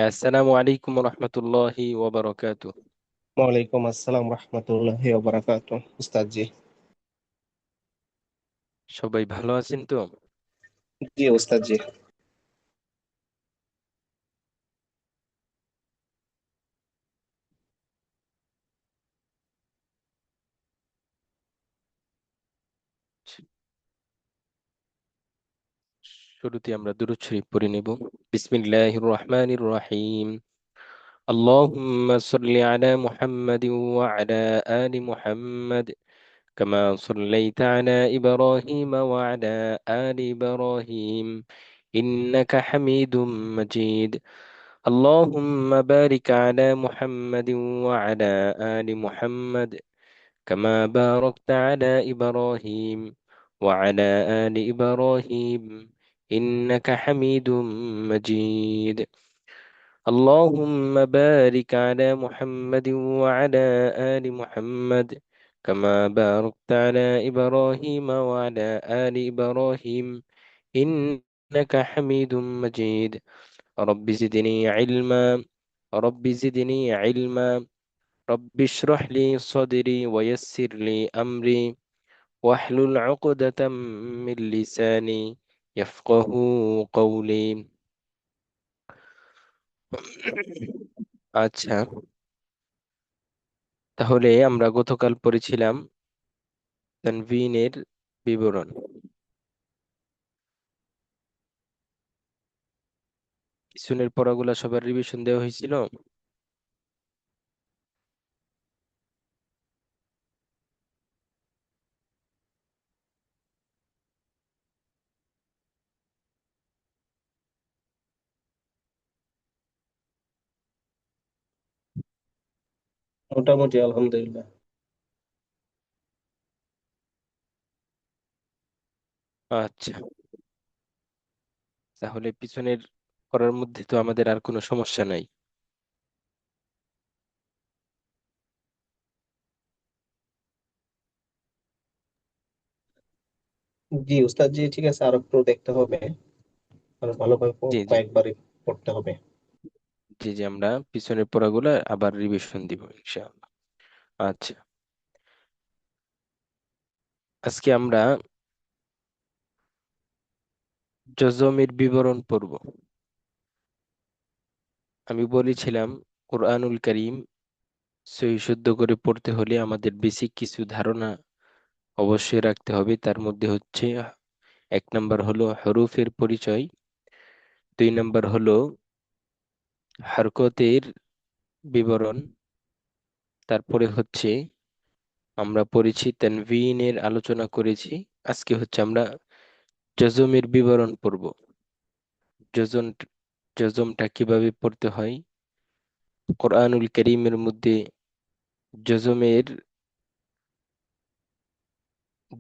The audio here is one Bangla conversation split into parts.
আসসালামু আলাইকুম রহমতুল্লাহি ওয়া বারাকাতুহু। ওয়ালাইকুম আসসালাম রহমতুল্লাহি ওয়া বারাকাতুহু। উস্তাদ জি। সবাই ভালো আছেন তো? জি উস্তাদ জি। শুরুতে আমরা দুরূদ শরীফ পড়ে নেব। বিসমিল্লাহির রহমানির রহিম। আল্লাহুম্মা সাল্লি আলা মুহাম্মাদিন ওয়া আলা আলি মুহাম্মাদ কামা সাল্লাইতা আলা ইব্রাহিম ওয়া আলা আলি ইব্রাহিম ইন্নাকা হামিদুম মাজিদ। اللهم بارك على محمد وعلى آل محمد كما باركت على إبراهيم وعلى آل إبراهيم إنك حميد مجيد. اللهم بارك على محمد وعلى آل محمد كما باركت على إبراهيم وعلى آل إبراهيم إنك حميد مجيد. رب زدني علما، رب زدني علما، رب اشرح لي صدري ويسر لي أمري واحلل عقدة من لساني يفقه قولي। আচ্ছা, তাহলে আমরা গতকাল পড়েছিলাম তানভিনের বিবরণ। পিছনের পড়াগুলা সবার রিভিশন দেওয়া হয়েছিল। মোটামুটি আলহামদুলিল্লাহ। আচ্ছা, তাহলে পিছনের পড়ার মধ্যে তো আমাদের আর কোনো সমস্যা নাই। জি উস্তাদ জি, ঠিক আছে, আর একটু দেখতে হবে, আর ভালোভাবে জি জি, কয়েকবারই পড়তে হবে। জি জি, আমরা পিছনের পড়াগুলো আবার রিভিশন দিব ইনশাআল্লাহ। আচ্ছা, আজকে আমরা জজমের বিবরণ পড়ব। আমি বলেছিলাম কোরআনুল কারীম সহি শুদ্ধ করে পড়তে হলে আমাদের বেসিক কিছু ধারণা অবশ্যই রাখতে হবে। তার মধ্যে হচ্ছে, এক নাম্বার হলো হরফের পরিচয়, দুই নাম্বার হলো হরকতের বিবরণ, তারপরে হচ্ছে আমরা পড়েছি তানভিনের আলোচনা করেছি। আজকে হচ্ছে আমরা জজমের বিবরণ পড়ব। জজম জজমটা কিভাবে পড়তে হয়, কোরআনুল কারীমের মধ্যে জজমের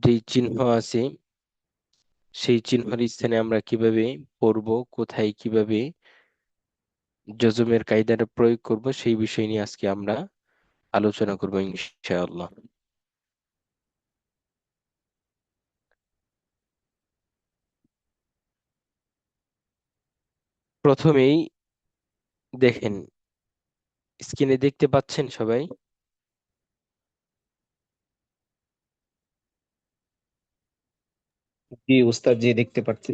যেই চিহ্ন আছে সেই চিহ্নের স্থানে আমরা কিভাবে পড়ব, কোথায় কিভাবে জজমের কায়দাটা প্রয়োগ করব, সেই বিষয় নিয়ে আজকে আমরা আলোচনা করব ইনশাআল্লাহ। প্রথমেই দেখেন, স্ক্রিনে দেখতে পাচ্ছেন সবাই? জি উস্তাদ জি, দেখতে পাচ্ছি।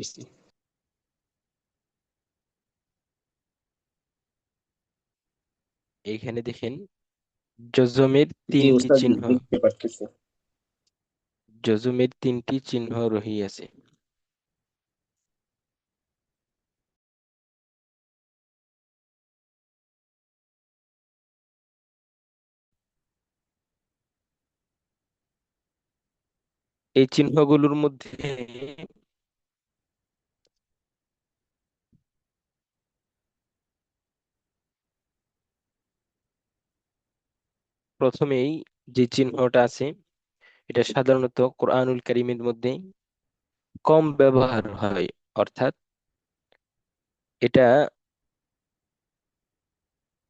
এইখানে দেখেন জজমের জি তিনটি উস্তাদ জি, চিহ্ন, দেখতে পাচ্ছি। জজমের তিনটি চিহ্ন রহিয়াছে। এই চিহ্নগুলোর মধ্যে প্রথমেই যে চিহ্নটা আছে, এটা সাধারণত কোরআনুল কারীমের মধ্যে কম ব্যবহার হয়, অর্থাৎ এটা,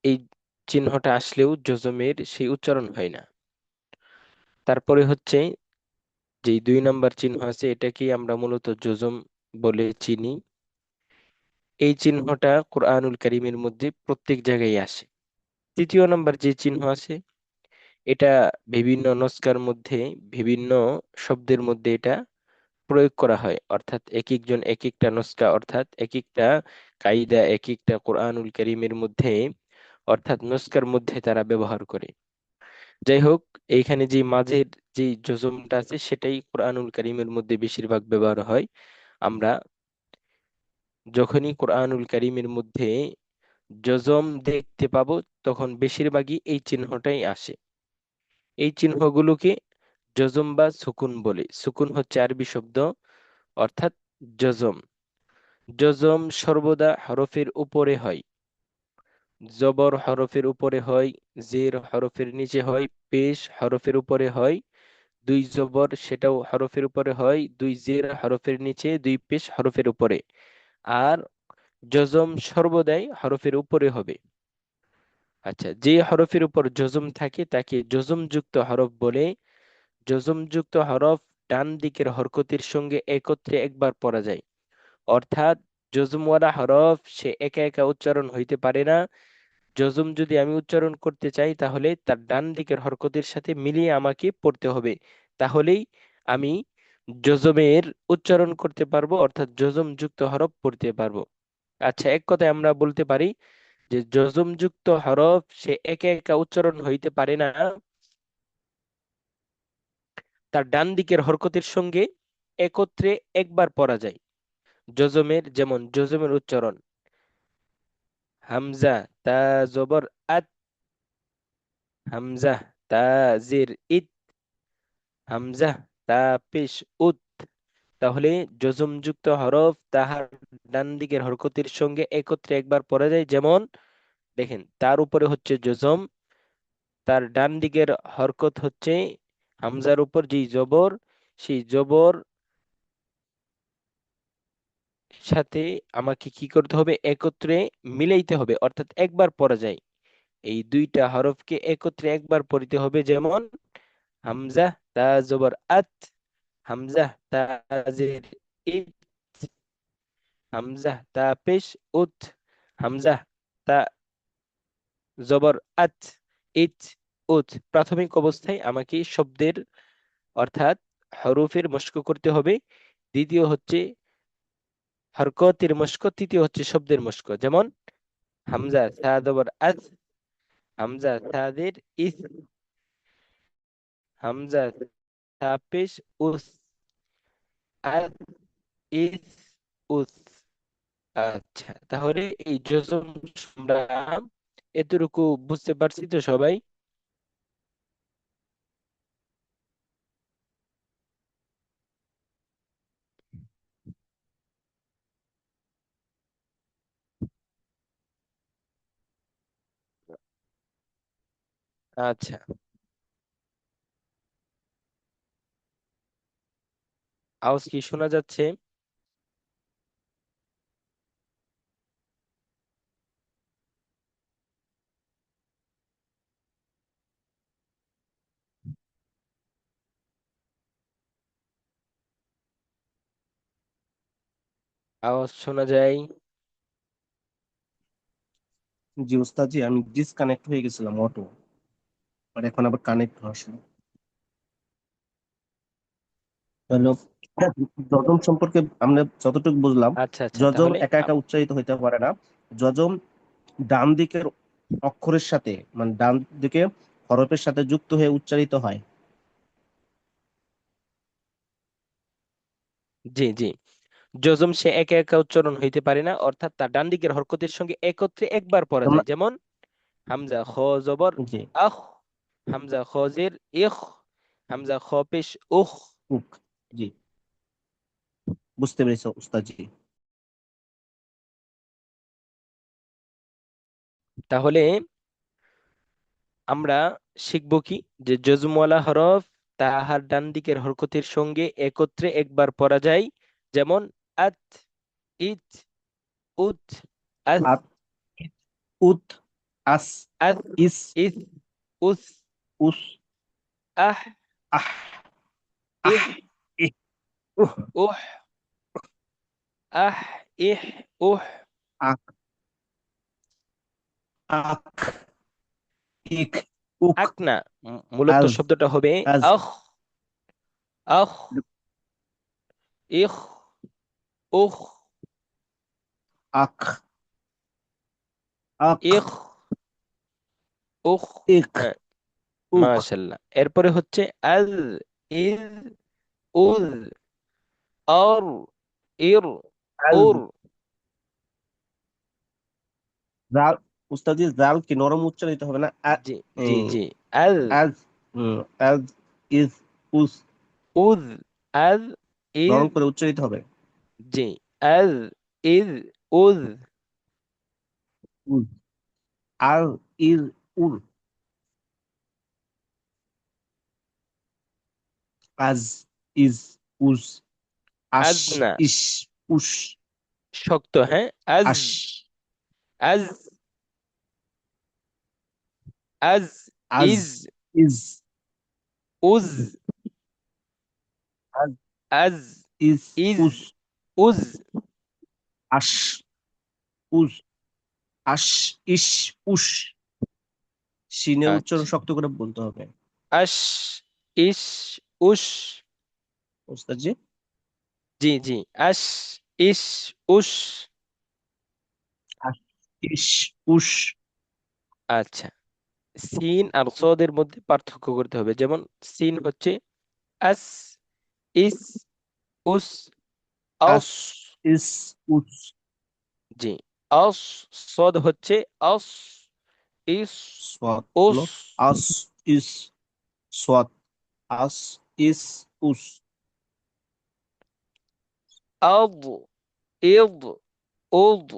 এই চিহ্নটা আসলেও জজমের সেই উচ্চারণ হয় না। তারপরে হচ্ছে যেই দুই নাম্বার চিহ্ন আছে, এটাকেই আমরা মূলত জজম বলে চিনি। এই চিহ্নটা কোরআনুল কারীমের মধ্যে প্রত্যেক জায়গায় আসে। তৃতীয় নাম্বার যে চিহ্ন আছে, এটা বিভিন্ন নস্কার মধ্যে, বিভিন্ন শব্দের মধ্যে এটা প্রয়োগ করা হয়, অর্থাৎ এক একজন এক একটা নস্কা, অর্থাৎ এক একটা কায়দা, এক একটা কোরআনুল কারীমের মধ্যে, অর্থাৎ নস্কার মধ্যে তারা ব্যবহার করে। যাই হোক, এইখানে যে মাঝের যে জজমটা আছে সেটাই কোরআনুল কারীমের মধ্যে বেশিরভাগ ব্যবহার হয়। আমরা যখনই কোরআনুল কারীমের মধ্যে জজম দেখতে পাবো, তখন বেশিরভাগই এই চিহ্নটাই আসে। এই চিহ্নগুলোকে জজম বা সুকুন বলে। সুকুন হচ্ছে আরবি শব্দ, অর্থাৎ জজম। জজম সর্বদা হরফের উপরে হয়, জবর হরফের উপরে হয়, জের হরফের নিচে হয়, পেশ হরফের উপরে হয়, দুই জবর সেটাও হরফের উপরে হয়, দুই জের হরফের নিচে, দুই পেশ হরফের উপরে। আর জজম সর্বদাই হরফের উপরে হবে। আচ্ছা, যে হরফের উপর জজম থাকে তাকে জজম যুক্ত হরফ বলে। জজম যুক্ত হরফ ডান দিকের হরকতের সঙ্গে একত্রে একবার পড়া যায়, অর্থাৎ জজমওয়ালা হরফ সে একা একা উচ্চারণ হইতে পারে না। জজম যদি আমি উচ্চারণ করতে চাই তাহলে তার ডান দিকের হরকতের সাথে মিলিয়ে আমাকে পড়তে হবে, তাহলেই আমি জজমের উচ্চারণ করতে পারবো, অর্থাৎ জজম যুক্ত হরফ পড়তে পারবো। আচ্ছা, এক কথায় আমরা বলতে পারি যে জজম যুক্ত হরফ সে একা একা উচ্চারণ হইতে পারে না, তার ডান দিকের হরকতের সঙ্গে একত্রে একবার পড়া যায়। জজমের, যেমন জজমের উচ্চারণ: হামজা, তা জবর আত, হামজা, তা জের ইত, হামজা, তা পেশ উত। তাহলে যুক্ত হরফ তাহার ডান দিকের হরকতের সঙ্গে একত্রে একবার পড়া যায়। যেমন দেখেন, তার উপরে হচ্ছে জজম, তার ডান দিকের হরকত হচ্ছে হামজার উপর যেই জবর, সেই জবর সাথে আমাকে কি করতে হবে, একত্রে মিলাইতে হবে, অর্থাৎ একবার পড়া যায়। এই দুইটা হরফকে একত্রে একবার পড়তে হবে। যেমন হামজা, তা জবর আত, হামজা, তা জের ইত, হামজা, তা পেশ উত, হামজা, তা জবর আত, ইত, উত। প্রাথমিক অবস্থায় আমাকে শব্দের, অর্থাৎ হরফের মশক করতে হবে। দ্বিতীয় হচ্ছে হরকতের মশক, তৃতীয় হচ্ছে শব্দের মশক। যেমন হামজা, সা জবর আজ, হামজা সাদের ইস, হামজা তা পেশ উস, আজ, ইস, উস। আচ্ছা, তাহলে এই যজম আমরা এতটুকু বুঝতে পারছি তো সবাই? আচ্ছা, আওয়াজ কি শোনা যাচ্ছে? আওয়াজ শোনা যায়? জি ওস্তাদ জি, আমি ডিসকানেক্ট হয়ে গেছিলাম অটো, আর এখন আবার কানেক্ট আসলো। হলো, যজম সম্পর্কে আমরা যতটুকু বুঝলাম, আচ্ছা আচ্ছা, যজম তাহলে একা একা উচ্চারিত হইতে পারে না। যজম ডান দিকের অক্ষরের সাথে, মানে ডান দিকে হরফের সাথে যুক্ত হয়ে উচ্চারিত হয়। জি জি, যজম সে একা একা উচ্চারণ হইতে পারে না, অর্থাৎ তার ডান দিকের হরকতের সঙ্গে একত্রে একবার পড়া তোমরা যায়। যেমন হামজা খ জবর জি, আখ, হামজা খ জের ইখ, হামজা খ পেশ উখ। উক, জি, বুঝতে পেরেছো উস্তাদ জি। তাহলে আমরা শিখবো কি, যে জজমওয়ালা হরফ তাহার ডান দিকের হরকতের সঙ্গে একত্রে একবার পড়া যায়। যেমন আত, ইত, উত, আস, আত, উত, আস, আস, ইস, ইস, উস, উস, আহ, আহ, আহ, ইহ, ইহ, উহ, উহ, আহ, ইহ, উহ। আক, আক, ইক, উক, আক না, মূলত আজ, শব্দটা হবে আজ, আখ, আখ, ইখ, উখ, আক, আক, ইখ, উখ। ইক, হ্যাঁ, উক, মাশাল্লাহ। এরপরে হচ্ছে আজ, ইজ, উজ, আর, ইর, আজ, উর। জাল। উস্তাদি, জাল কি নরম উচ্চারিত হবে না? জি জি উম, জি। আজ, আজ, আজ, ইজ, উজ, উজ, আজ, ইজ, নরম করে উচ্চারিত হবে। জি, আজ, is, uz. Uz, R, is, উল, আজ, ইজ, উজ, আশ, আজ না, ইস, উস, শক্ত, হ্যাঁ। আজ, আশ, আজ, আজ, আজ, ইজ, ইজ, উজ, আজ, আজ, ইজ, ইজ, উস, উজ। আশ, উজ, আশ, ইস, উস। সিনের উচ্চারণ আচ্ছা, শক্ত করে বলতে হবে। আশ, ইস, উস। ওস্তাদ জি। জি জি। আশ, ইস, উস। আশ, ইস, উস। আচ্ছা, সিন আর সদের মধ্যে পার্থক্য করতে হবে। যেমন সিন হচ্ছে আস, ইস, উস, আস, অস। ইস, উস। জি, অস। সদ হচ্ছে অস, ইস, সোয়াত উস, হলো আস, ইস, সোয়াত, আস, ইস, উস। আদ, ইদ, উদ।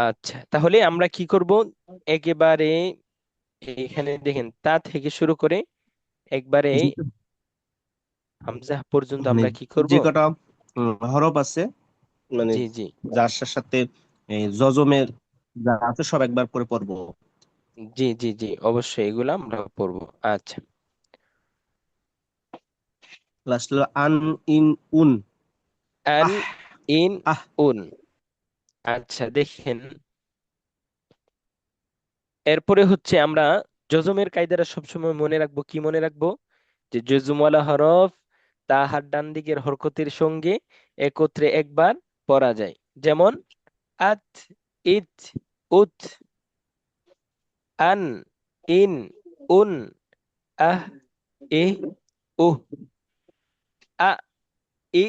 আচ্ছা, তাহলে আমরা কি করব? একেবারে এখানে দেখেন তা থেকে শুরু করে একবারে যে হামজা পর্যন্ত মানে আমরা কি করব? যে কটা হরফ আছে, মানে জি জি যার সাথে এই জজমের যা আছে সব একবার করে পড়বো। জি জি জি, অবশ্যই এগুলো আমরা পড়বো। আচ্ছা, লাস্ট হলো আন, ইন, উন, আন, আহ, ইন, আহ। উন। আচ্ছা দেখেন, এরপরে হচ্ছে আমরা জজমের কায়দাটা সবসময় মনে রাখবো। কি মনে রাখবো? যে জজমওয়ালা হরফ তাহার ডান দিকের হরকতের সঙ্গে একত্রে একবার পড়া যায়। যেমন আত, ইত, উত, আন, ইন, উন, আহ, এ, উহ, আ, ই,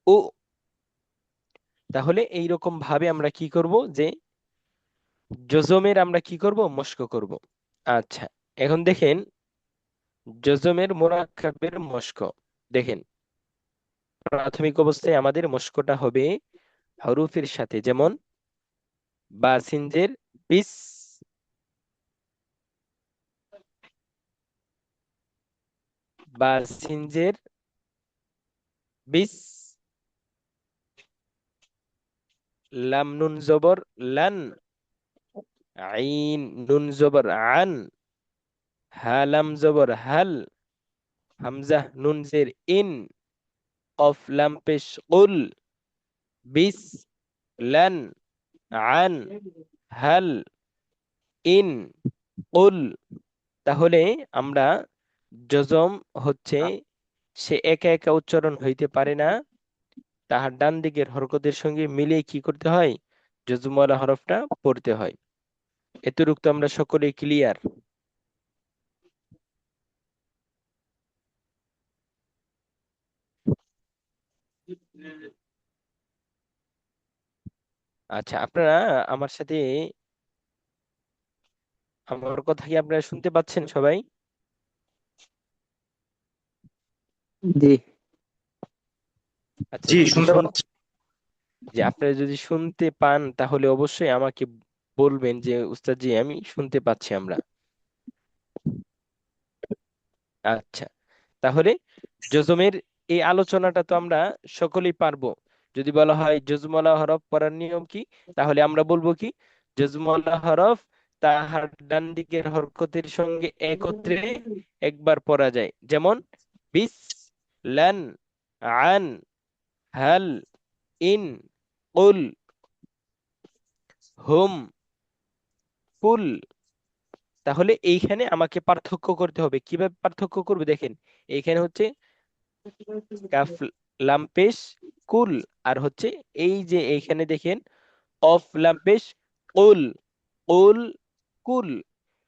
উ। তাহলে এইরকম ভাবে আমরা কি করব? যে জজমের আমরা কি করব? মশক করব। আচ্ছা, এখন দেখেন জজমের মোরাক্কাবের মশক। দেখেন, প্রাথমিক অবস্থায় আমাদের মশকটা হবে হরফের সাথে। যেমন বাসিনজের বিস, বাসিনজের বিস, লাম নুন জবর লান, আইন নুন জবর আন, হালাম জবর হাল, হামজা নুন জের ইন, কফ লাম পেশ কুল, বিস, লান, আন, হাল, ইন, কুল। তাহলে আমরা জজম হচ্ছে সে একা একা উচ্চারণ হইতে পারে না, তাহার ডান দিকের হরকতের সঙ্গে মিলিয়ে কি করতে হয়? জজমওয়ালা হরফটা পড়তে হয়। এতটুকু তো আমরা সকলেই ক্লিয়ার। আচ্ছা, আপনারা আমার সাথে, আমার কথা কি আপনারা শুনতে পাচ্ছেন সবাই? জি, আচ্ছা, জি যদি শুনতে পাচ্ছি। যে আপনারা যদি শুনতে পান তাহলে অবশ্যই আমাকে বলবেন যে উস্তাদ জি আমি শুনতে পাচ্ছি আমরা। আচ্ছা, তাহলে জজমের এই আলোচনাটা তো আমরা সকলেই পারবো। যদি বলা হয় জজমওয়ালা হরফ পড়ার নিয়ম কি, তাহলে আমরা বলবো কি? জজমওয়ালা হরফ তাহার ডান দিকের হরকতের সঙ্গে একত্রে একবার পড়া যায়। যেমন বিস, লান, আন, হাল, ইন, কুল, হুম, কুল। তাহলে এইখানে আমাকে পার্থক্য করতে হবে। কিভাবে পার্থক্য করবে দেখেন, এইখানে হচ্ছে কাফ লাম পেশ কুল, আর হচ্ছে এই যে এইখানে দেখেন অফ লাম পেশ কুল, কুল, কুল।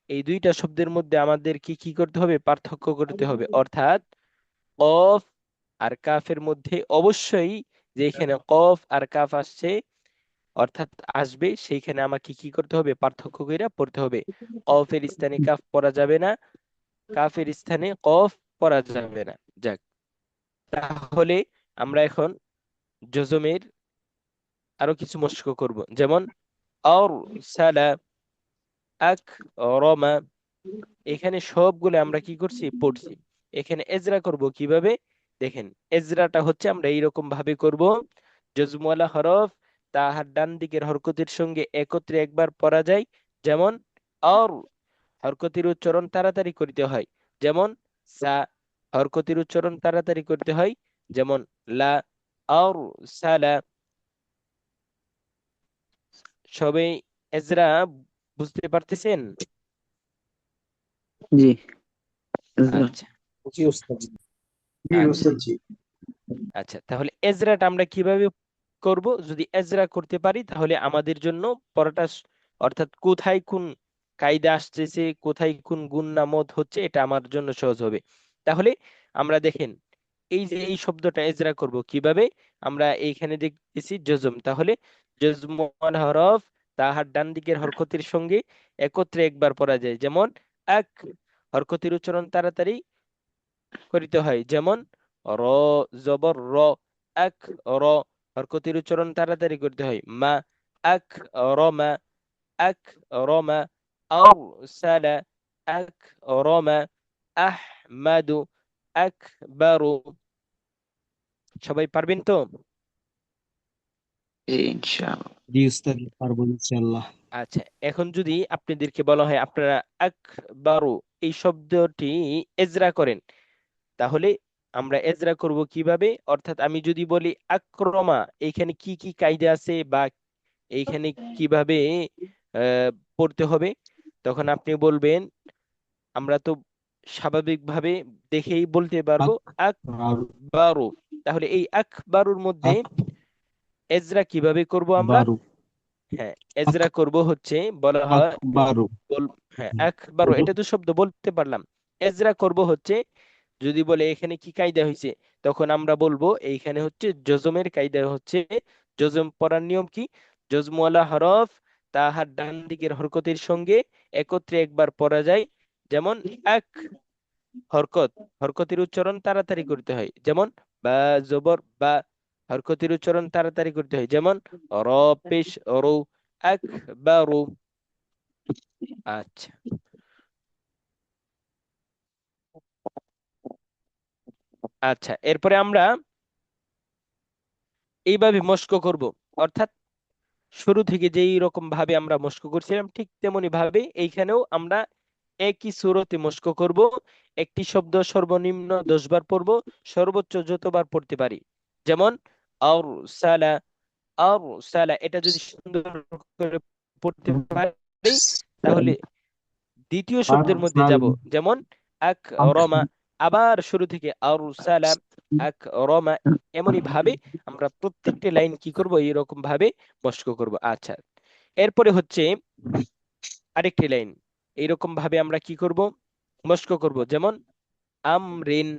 এই দুইটা শব্দের মধ্যে আমাদের কি কি করতে হবে, পার্থক্য করতে হবে। অর্থাৎ কফ আর কাফের মধ্যে অবশ্যই, যে এখানে কফ আর কাফ আসছে অর্থাৎ আসবে, সেইখানে আমাকে কি করতে হবে, পার্থক্য করে পড়তে হবে। কফের স্থানে কাফ পড়া যাবে না, কাফের স্থানে কফ পড়া যাবে না। যাক, তাহলে আমরা এখন জজমের আরো কিছু মশক করব, যেমন আর সালা, আক, রমা। এখানে সবগুলো আমরা কি করছি, পড়ছি। এখানে এজরা করব কিভাবে দেখেন, এজরাটা হচ্ছে আমরা এইরকম ভাবে করব, জজমওয়ালা হরফ তাহার ডান দিকের হরকতের সঙ্গে একত্রে একবার পড়া যায়, যেমন আর। হরকতের উচ্চারণ তাড়াতাড়ি করতে হয়, যেমন সা। হরকতের উচ্চারণ তাড়াতাড়ি করতে হয়, যেমন লা, আর সালা। সবাই এজরা বুঝতে পারতেছেন? জি। জি আচ্ছা, জি ওস্তাদ। জি আচ্ছা, ওস্তাদ জি। আচ্ছা। তাহলে এজরাটা আমরা কিভাবে করব, যদি এজরা করতে পারি তাহলে আমাদের জন্য পড়াটা অর্থাৎ কোথায় কোন কায়দা আসতেছে, কোথায় কোন গুণ নামত হচ্ছে, এটা আমার জন্য সহজ হবে। তাহলে আমরা দেখেন, এই যে এই শব্দটা এজরা করব কিভাবে, আমরা এইখানে দেখতেছি জজম, তাহলে জজমান হরফ তাহার ডান দিকের হরকতের সঙ্গে একত্রে একবার পড়া যায়, যেমন এক। হরকতের উচ্চারণ তাড়াতাড়ি করিতে হয়, যেমন র, জবর র, এক, র। হরকতের উচ্চারণ তাড়াতাড়ি করতে হয়, মা, এক, রমা, এক, রমা, আও সালা, এক, রমা, আহমাদু, আকবারু। সবাই পারবেন তো? জি ইনশাআল্লাহ। জি ওস্তাদ, পারবো ইনশাআল্লাহ। আচ্ছা, এখন যদি আপনাদেরকে বলা হয় আপনারা আকবারু এই শব্দটি এজরা করেন, তাহলে আমরা এজরা করব কিভাবে, অর্থাৎ আমি যদি বলি আক্রমা, এইখানে কি কি কায়দা আছে বা এইখানে কিভাবে আহ, পড়তে হবে, তখন আপনি বলবেন, আমরা তো স্বাভাবিকভাবে দেখেই বলতে পারবো আকবারু। আকবারু। তাহলে এই আকবারুর মধ্যে এজরা কিভাবে করব আমরা? আকবারু। হ্যাঁ, আক এজরা করব হচ্ছে, বলা হয় আকবারু। হ্যাঁ আকবারু, এটা তো শব্দ বলতে পারলাম। এজরা করব হচ্ছে, যদি বলে এখানে কি কায়দা হয়েছে, তখন আমরা বলবো এইখানে হচ্ছে জজমের কায়দা হচ্ছে। জজম পড়ার নিয়ম কি, জজমওয়ালা হরফ তাহার ডান দিকের হরকতের সঙ্গে একত্রে একবার পড়া যায়, যেমন এক। হরকত, হরকতের উচ্চারণ তাড়াতাড়ি করতে হয়, যেমন বা, জবর বা। হরকতের উচ্চারণ তাড়াতাড়ি করতে হয়, যেমন র, পেশ রু, আকবারু। আচ্ছা, আচ্ছা। এরপরে আমরা এইভাবে মস্ক করব, অর্থাৎ শুরু থেকে যেই রকম ভাবে আমরা মস্ক করছিলাম ঠিক তেমনি ভাবে এইখানেও আমরা একই সুরতে মস্ক করব। একটি শব্দ সর্বনিম্ন 10 বার পড়ব, সর্বোচ্চ যতবার পড়তে পারি, যেমন আর সালা, আর সালা। এটা যদি সুন্দর করে পড়তে পারি তাহলে দ্বিতীয় শব্দের মধ্যে আরসাল যাব, যেমন এক, রমা। আবার শুরু থেকে আর সালাম, এক, রমা। এমনই ভাবে আমরা প্রত্যেকটি লাইন কি করব, এইরকম ভাবে মস্ক করব। আচ্ছা, এরপরে হচ্ছে আরেকটি লাইন এইরকম ভাবে আমরা কি করব, মস্ক করব, যেমন আমরিন।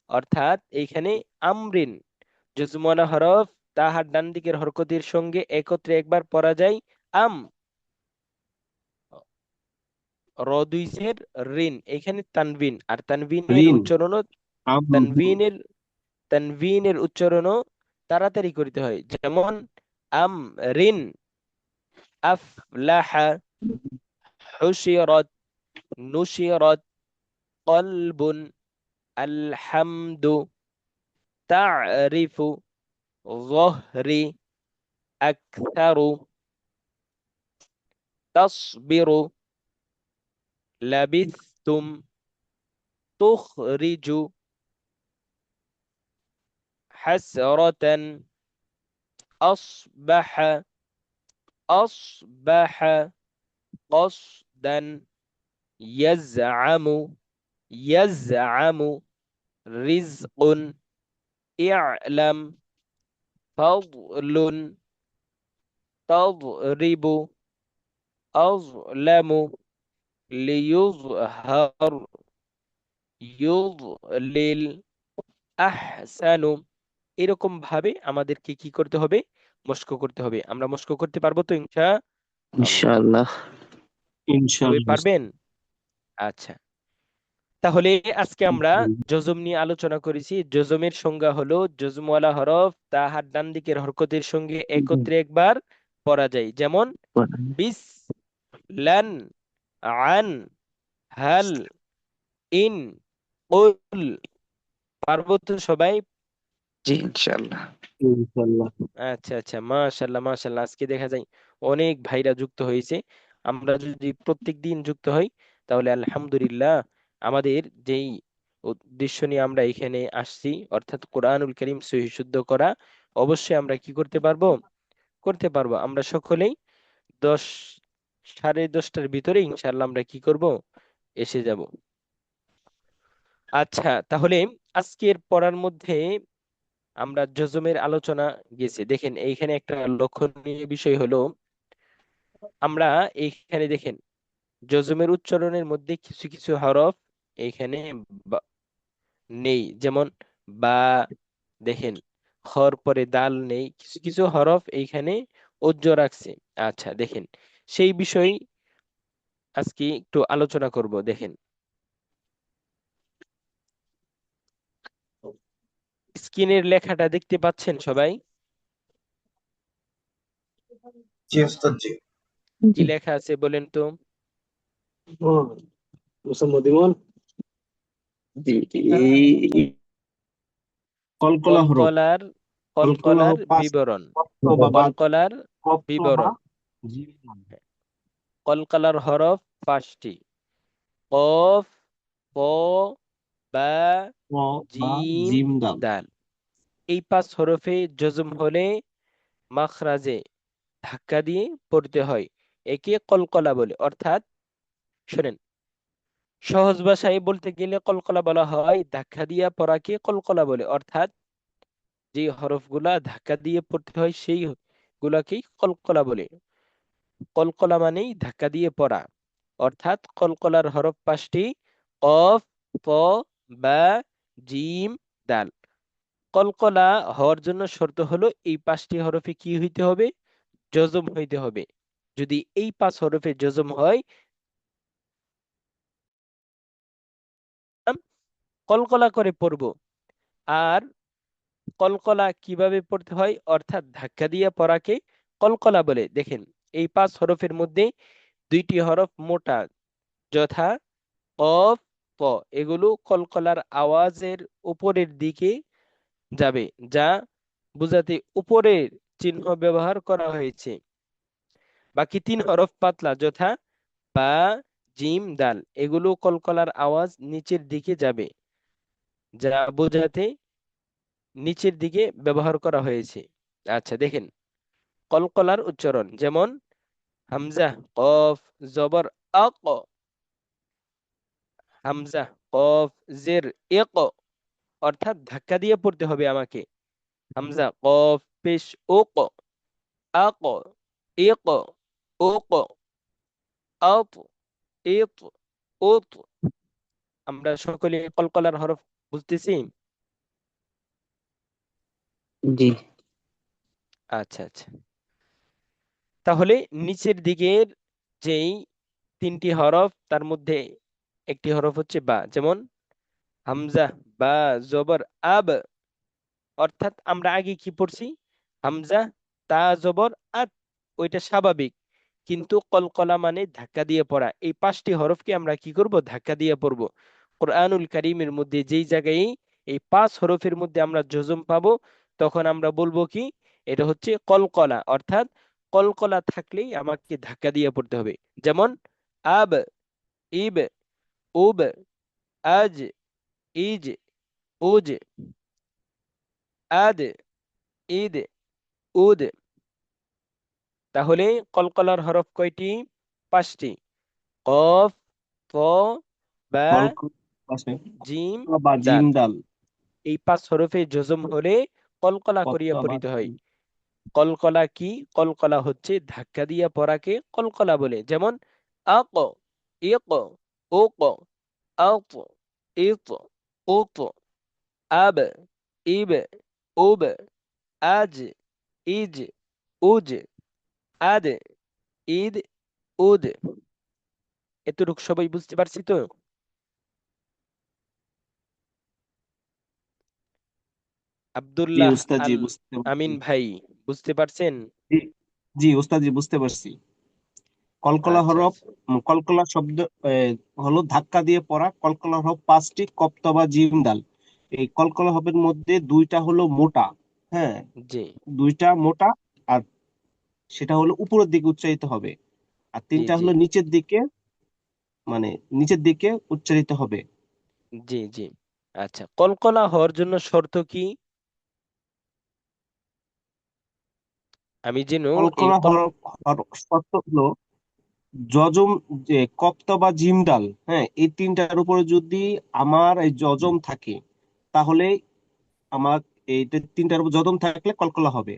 অর্থাৎ এইখানে আমরিন জজমানা হরফ তাহার ডান দিকের হরকতের সঙ্গে একত্রে একবার পড়া যায়, আম। র দুই জের রিন, এখানে তানবিন, আর তানবিনের রিন। উচ্চারণও আমরু। তানবিনের তানবিনের উচ্চারণও তাড়াতাড়ি করতে হয়, যেমন আম রিন, আফলাহা, হুশিরাত, নুশিরাত, কলবুন, আলহামদু, তারিফু, ظهري, أكثر، تصبر، لبثتم، تخرج، حسرة أصبح أصبح قصدا يزعم يزعم رزق اعلم فضل تضرب أظلم ليظهر يضلل أحسن এরকম ভাবে আমাদেরকে কি করতে হবে মস্ক করতে হবে আমরা মস্ক করতে পারবো তো আল্লাহ ইনশাআল্লাহ। সবাই ইনশাআল্লাহ। পারবেন আচ্ছা তাহলে আজকে আমরা জজম নিয়ে আলোচনা করেছি জজমের সংজ্ঞা হলো জজমওয়ালা হরফ তাহার ডান দিকের হরকতের সঙ্গে একত্রে একবার পড়া যায় যেমন বিস লান আন হাল ইন কুল পারবো তো সবাই জি ইনশাআল্লাহ। ইনশাআল্লাহ। আচ্ছা আচ্ছা মাশাল্লাহ মাশাল্লাহ আজকে দেখা যায় অনেক ভাইরা যুক্ত হয়েছে আমরা যদি প্রত্যেক দিন যুক্ত হই তাহলে আলহামদুলিল্লাহ আমাদের যেই উদ্দেশ্য নিয়ে আমরা এখানে আসছি অর্থাৎ কোরআনুল কারীম সহিহ শুদ্ধ করা অবশ্যই আমরা কি করতে পারবো আমরা সকলেই 10 10:30টার ভিতরে ইনশাআল্লাহ আমরা কি করব এসে যাব আচ্ছা তাহলে আজকের পড়ার মধ্যে আমরা জজমের আলোচনা গেছে দেখেন এইখানে একটা লক্ষণীয় বিষয় হলো আমরা এইখানে দেখেন জজমের উচ্চারণের মধ্যে কিছু কিছু হরফ এইখানে বা- নেই যেমন বা দেখেন খর পরে দাল নেই কিছু কিছু হরফ এইখানে ওজ্জ রাখছে আচ্ছা দেখেন সেই বিষয় আজকে একটু আলোচনা করব দেখেন স্ক্রিনের লেখাটা দেখতে পাচ্ছেন সবাই জি ওস্তাদ জি। কি জি লেখা আছে বলেন তো হুম, মুসাম্মদ ইমন। জি কলকলা হরফ। কলকলার কলকলা কলকলার হরফ পাঁচ, বিবরণ কফ বা বা, কলকলার কফ বা বা, বিবরণ জিম কলকলার হরফ 5টি কফ ক বা ক বা জিম জিম দাল। দাল এই 5 হরফে জজম হলে মাখরাজে ধাক্কা দিয়ে পড়তে হয় একে কলকলা বলে অর্থাৎ শোনেন সহজ ভাষায় বলতে গেলে কলকলা বলা হয় ধাক্কা দিয়া পড়াকে কলকলা বলে অর্থাৎ যে হরফগুলা ধাক্কা দিয়ে পড়তে হয় সেই গুলাকেই কলকলা বলে কলকলা মানেই ধাক্কা দিয়ে পড়া অর্থাৎ কলকলার হরফ 5টি কফ ক বা জিম দাল কলকলা হওয়ার জন্য শর্ত হলো এই 5টি হরফে কি হইতে হবে জজম হইতে হবে যদি এই 5 হরফে জজম হয় কলকলা করে পড়ব আর কলকলা কিভাবে পড়তে হয় অর্থাৎ ধাক্কা দিয়ে পড়াকে কলকলা বলে দেখেন এই 5 হরফের মধ্যে 2টি হরফ মোটা যথা কফ ক এগুলো কলকলার আওয়াজের উপরের দিকে যাবে যা বোঝাতে উপরের চিহ্ন ব্যবহার করা হয়েছে বাকি 3 হরফ পাতলা যথা বা জিম দাল এগুলো কলকলার আওয়াজ নিচের দিকে যাবে যা বোঝাতে নিচের দিকে ব্যবহার করা হয়েছে আচ্ছা দেখেন কলকলার উচ্চারণ যেমন হামজা কফ জবর আক হামজা কফ জের এক অর্থাৎ ধাক্কা দিয়ে পড়তে হবে আমাকে হামজা কফ পেশ ওক আক এক ওক আত ইত উত আমরা সকলে কলকলার হরফ বুঝতেছি জি আচ্ছা আচ্ছা তাহলে নিচের দিকের যেই 3টি হরফ তার মধ্যে একটি হরফ হচ্ছে বা যেমন হামজা বা জবর আব অর্থাৎ আমরা আগে কি পড়ছি হামজা তা জবর আত ওইটা স্বাভাবিক কিন্তু কলকলা মানে ধাক্কা দিয়ে পড়া এই 5টি হরফকে আমরা কি করব ধাক্কা দিয়ে পড়ব কোরআনুল কারীমের মধ্যে যেই জায়গায় এই 5 হরফের মধ্যে আমরা জজম পাবো তখন আমরা বলবো কি এটা হচ্ছে কলকলা অর্থাৎ কলকলা থাকলেই আমাকে ধাক্কা দিয়ে পড়তে হবে যেমন আব ইব উব আজ ইজ উজ আদ, ঈদ, উদ। তাহলে কলকলার হরফ কয়টি? 5টি। কফ, ত, বা, পাশে জিম, বা জিম দাল। ডাল। এই 5 হরফে জজম হলে কলকলা করিয়া কত্তা বা পড়িতে হয়। জিম। কলকলা কি? কলকলা হচ্ছে ধাক্কা দিয়া পড়াকে কলকলা বলে। যেমন আক, ইক, উক, আত, ইত, উত, আব, ইব, উব, আজ, ইজ, উজ, আদ, ঈদ, উদ। এতটুকু সবাই বুঝতে পারছি তো? জি আব্দুল্লাহ উস্তাদ, জি আল বুঝতে পারছি। আমিন ভাই, বুঝতে পারছেন? জি, জি উস্তাদ, জি বুঝতে পারছি। কলকলা আচ্ছা হরফ, আচ্ছা। কলকলা শব্দ হলো ধাক্কা দিয়ে পড়া। কলকলা হরফ 5টি, কপ্তা বা জিম ডাল। এই কলকলা হরফের মধ্যে দুইটা হলো মোটা, হ্যাঁ, জি দুইটা মোটা, আর সেটা হলো উপরের দিকে উচ্চারিত হবে, আর জি তিনটা জি হলো নিচের দিকে, মানে নিচের দিকে উচ্চারিত হবে। জি জি। আচ্ছা, কলকলা হওয়ার জন্য শর্ত কি? আমি যেন এই কলকলা হরফ শর্ত হলো যজম, যে কপ্তা বা জিম ডাল, হ্যাঁ, এই তিনটার উপরে যদি আমার এই যজম থাকে, তাহলে আমার এই তিনটার উপর যজম থাকলে কলকলা হবে।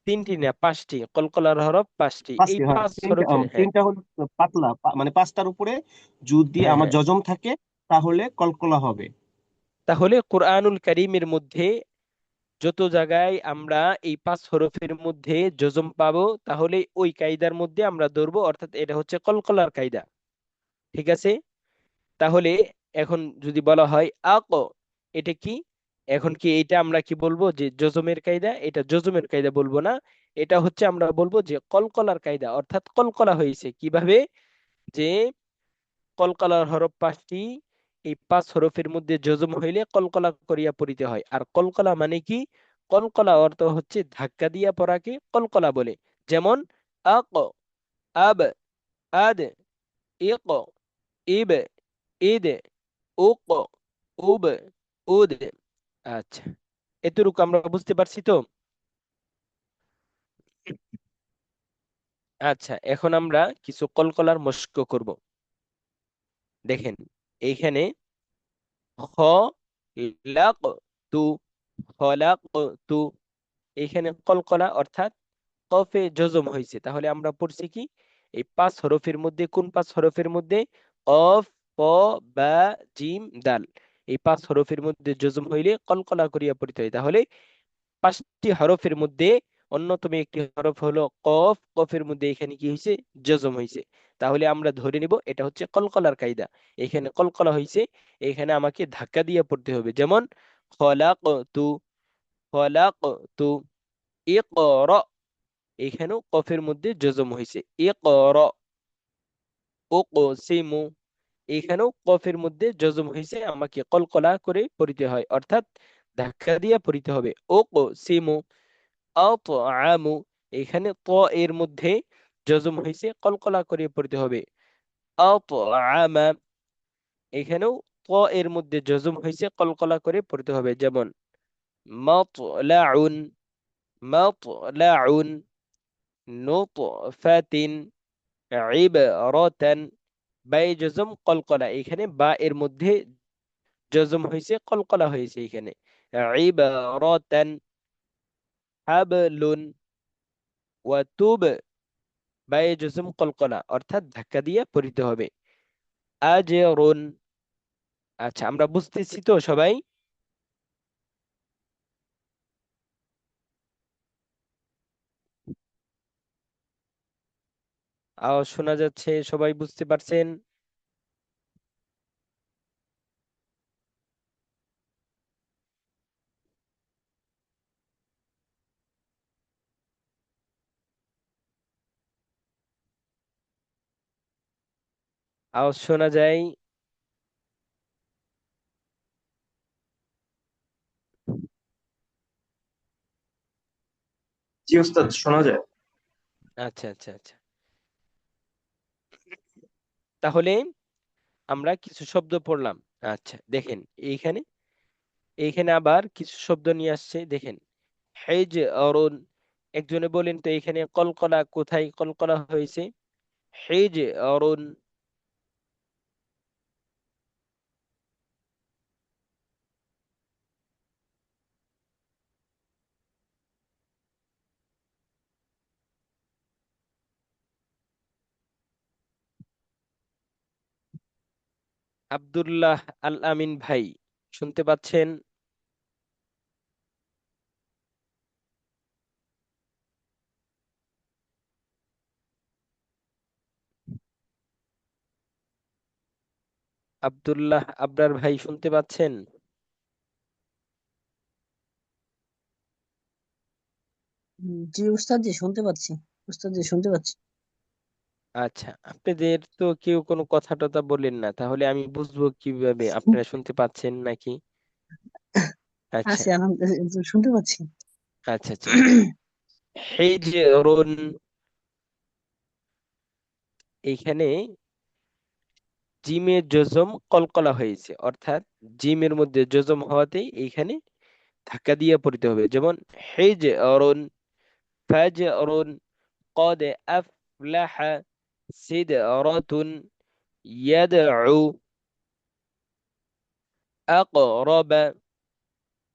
3টি না 5টি, কলকলার হরফ 5টি, এই 5টি, হ্যাঁ, 5 তিনটা, হরফে, হ্যাঁ। তিনটা হলো পাতলা, মানে 5টার উপরে যদি হ্যাঁ আমার হ্যাঁ। যজম থাকে, তাহলে কলকলা হবে। তাহলে কোরআনুল কারীমের মধ্যে যত জায়গায় আমরা এই 5 হরফের মধ্যে জজম পাবো, তাহলে ওই কায়দার মধ্যে আমরা ধরবো, অর্থাৎ এটা হচ্ছে কলকলার কায়দা। ঠিক আছে? তাহলে এখন যদি বলা হয় আক, এটা কি? এখন কি এটা আমরা কি বলবো যে জজমের কায়দা? এটা জজমের কায়দা বলবো না, এটা হচ্ছে আমরা বলবো যে কলকলার কায়দা। অর্থাৎ কলকলা হয়েছে কিভাবে? যে কলকলার হরফ 5টি, এই 5 হরফের মধ্যে যজম হইলে কলকলা করিয়া পড়িতে হয়। আর কলকলা মানে কি? কলকলা অর্থ হচ্ছে ধাক্কা দিয়া পড়াকে কলকলা বলে। যেমন আক, আব, আদ, ইক, ইব, ইদ, উক, উব, উদ। আচ্ছা, এতটুকু আমরা বুঝতে পারছি তো? আচ্ছা, এখন আমরা কিছু কলকলার মশক করব। দেখেন, এইখানে খ, লাক, তু, খলাক, তু। এইখানে কলকলা অর্থাৎ কফে জজম হয়েছে। তাহলে আমরা পড়ছি কি? এই 5 হরফের মধ্যে কোন 5 হরফের মধ্যে? কফ, প, বা, জিম, দাল। এই 5 হরফের মধ্যে জজম হইলে কলকলা করিয়া পড়িতে হয়। তাহলে 5টি হরফের মধ্যে অন্যতম একটি হরফ হলো কফ। কফের মধ্যে এখানে কি হয়েছে? জজম হয়েছে। তাহলে আমরা ধরে নিব এটা হচ্ছে কলকলার কায়দা। এখানে কলকলা হয়েছে, এখানে আমাকে ধাক্কা দিয়ে পড়তে হবে। যেমন খলাক তু, খলাক তু, ইকর। এখানেও কফের মধ্যে জজম হয়েছে, ইকর। উকসিমু, এখানেও কফের মধ্যে জজম হয়েছে, আমাকে কলকলা করে পড়িতে হয়, অর্থাৎ ধাক্কা দিয়ে পড়িতে হবে। উকসিমু, আতআমু, এখানে ত এর মধ্যে জজম হয়েছে, কলকলা করে পড়তে হবে। আতআমা, এখানেও ত এর মধ্যে জজম হয়েছে, কলকলা করে পড়তে হবে। যেমন মাতলাউন, মাতলাউন, নুতফাতিন, ইবরাতান। বা এই জজম কলকলা, এখানে বা এর মধ্যে জজম হয়েছে, কলকলা হয়েছে এখানে। ইবরাতান, হাবলুন, ওয়াতুব। বা এই জজম কলকলা, অর্থাৎ ধাক্কা দিয়ে পড়িতে হবে। আজরুন। আচ্ছা, আমরা বুঝতেছি তো সবাই? আওয়াজ শোনা যাচ্ছে? সবাই বুঝতে পারছেন? আওয়াজ শোনা যায়? জি ওস্তাদ, শোনা যায়। আচ্ছা আচ্ছা আচ্ছা। তাহলে আমরা কিছু শব্দ পড়লাম। আচ্ছা দেখেন, এইখানে এইখানে আবার কিছু শব্দ নিয়ে আসছে দেখেন, হেজ অরুণ। একজনে বলেন তো এখানে কলকলা কোথায় কলকলা হয়েছে? হেজ অরুণ। আব্দুল্লাহ আল আমিন ভাই, শুনতে পাচ্ছেন? আব্দুল্লাহ আবরার ভাই শুনতে পাচ্ছেন? জি উস্তাদ জি শুনতে পাচ্ছি। উস্তাদ জি শুনতে পাচ্ছি। আচ্ছা, আপনাদের তো কেউ কোনো কথা টথা বলেন না, তাহলে আমি বুঝবো কিভাবে আপনারা শুনতে পাচ্ছেন নাকি? আচ্ছা আছি আলহামদুলিল্লাহ শুনতে পাচ্ছি। আচ্ছা আচ্ছা। হিজরুন, এইখানে জিমে জজম কলকলা হয়েছে, অর্থাৎ জিমের মধ্যে জজম হওয়াতেই এইখানে ধাক্কা দিয়ে পড়তে হবে। যেমন হিজরুন, ফাজরুন, قد أفلح، سدرة، يدعو، أقرب،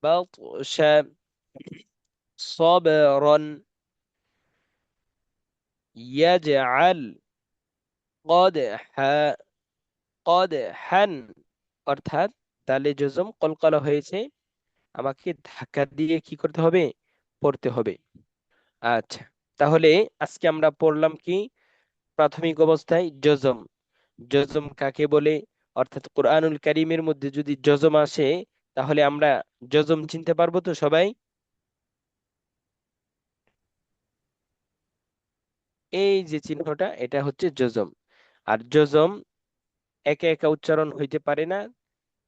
بطش، صبرا، يجعل، قدح، قدحا। অর্থাৎ দালে জজম কলকলা হয়েছে, আমাকে ধাক্কা দিয়ে কি করতে হবে? পড়তে হবে। আচ্ছা, তাহলে আজকে আমরা পড়লাম কি? প্রাথমিক অবস্থায় জজম। জজম কাকে বলে? অর্থাৎ কোরআনুল কারীমের মধ্যে যদি জজম আসে, তাহলে আমরা জজম চিনতে পারবো তো সবাই? এই যে চিহ্নটা, এটা হচ্ছে জজম। আর জজম একা একা উচ্চারণ হইতে পারে না।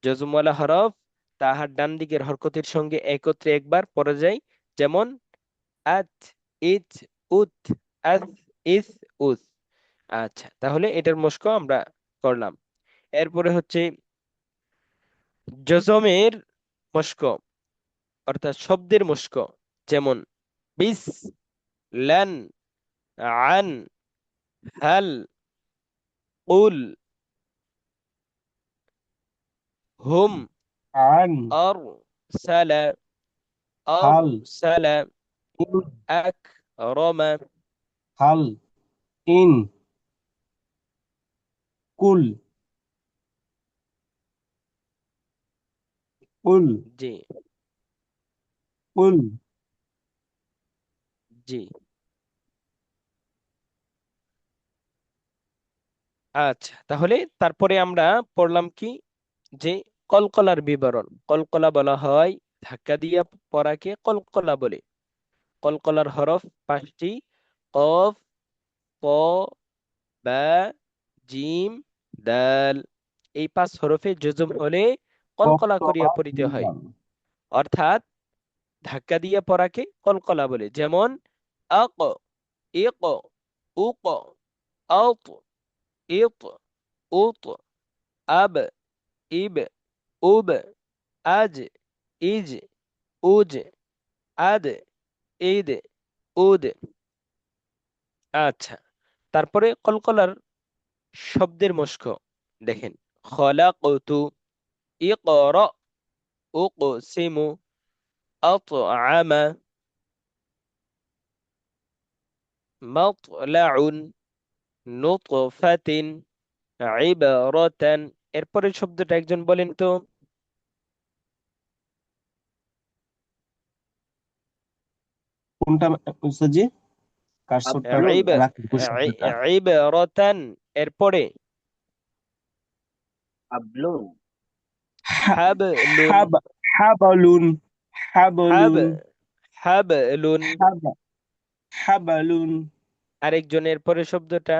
জজমওয়ালা হরফ তাহার ডান দিকের হরকতের সঙ্গে একত্রে একবার পড়া যায়। যেমন আত, ইত, উত, আস, ইস, উস। আচ্ছা, তাহলে এটার মস্ক আমরা করলাম। এরপরে হচ্ছে জজমের মস্ক, অর্থাৎ শব্দের মস্ক। যেমন বিস, লান, আন, হাল, কুল, হুম, আন, আর, সালা, আর, হাল, সালা, ইন, আক, রমা। হাল, ইন, কুল, কুল, জি কুল। জি। আচ্ছা, তাহলে তারপরে আমরা পড়লাম কি? যে কলকলার বিবরণ। কলকলা বলা হয়, ধাক্কা দিয়া পড়াকে কলকলা বলে। কলকলার হরফ পাঁচটি: কফ, ক, বা, জিম, দাল। এই পাঁচ হরফে জজম হলে কলকলা কক্তবা করিয়া পড়িতে হয়, জিন্দাল। অর্থাৎ ধাক্কা দিয়া পড়াকে কলকলা বলে। যেমন আক, ইক, উক, আত, ইত, উত, আব, ইব, উব, আজ, ইজ, উজ, আদ, ঈদ, উদ। আচ্ছা, তারপরে কলকলার শব্দের মস্ক দেখেন: খলাকতু, ইকরা, উকসিমু, আতআমা, মাতলাউন, নুতফাতিন, ইবারাতান। এরপরের শব্দটা একজন বলেন তো। কোনটা জি? কার্সরটা হাবলুন। ইব রাখেন কুশিয়ারটা। ইবারাতান। এরপরে হাবলুন। হাবলুন, হাব, হাবালুন, হাব, হাবালুন, হাবলুন। হাব, হাবালুন। আরেকজনের পরে শব্দটা।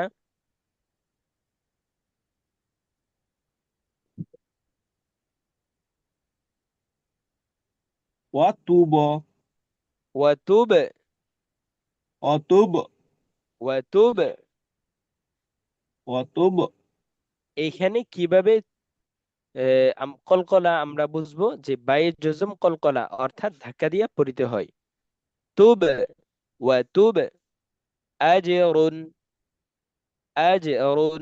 ওয়াতুব, ওয়াতুব, অতুব, ওয়াতুব। অতুব। এইখানে কিভাবে কলকলা আমরা বুঝবো যে বায়ে জজম কলকলা অর্থাৎ ধাক্কা দিয়া পড়িতে হয়। তুব ওয়া তুব, আজরুন আজরুন,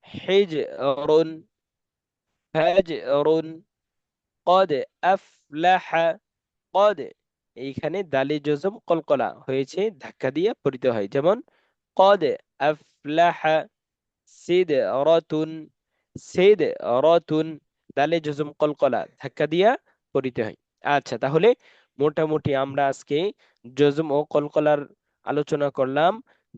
হিজরুন ফাজরুন, কদ আফলাহা কদ, এইখানে দালে জজম কলকলা হয়েছে, ধাক্কা দিয়ে পড়িতে হয়। যেমন কদ আফলাহা সিদরাতুন, সিদরাতুন, দালে জজম কলকলা ধাক্কা দিয়া পড়িতে হয়। আচ্ছা, তাহলে মোটামুটি আমরা আজকে জজম ও কলকলার আলোচনা করলাম।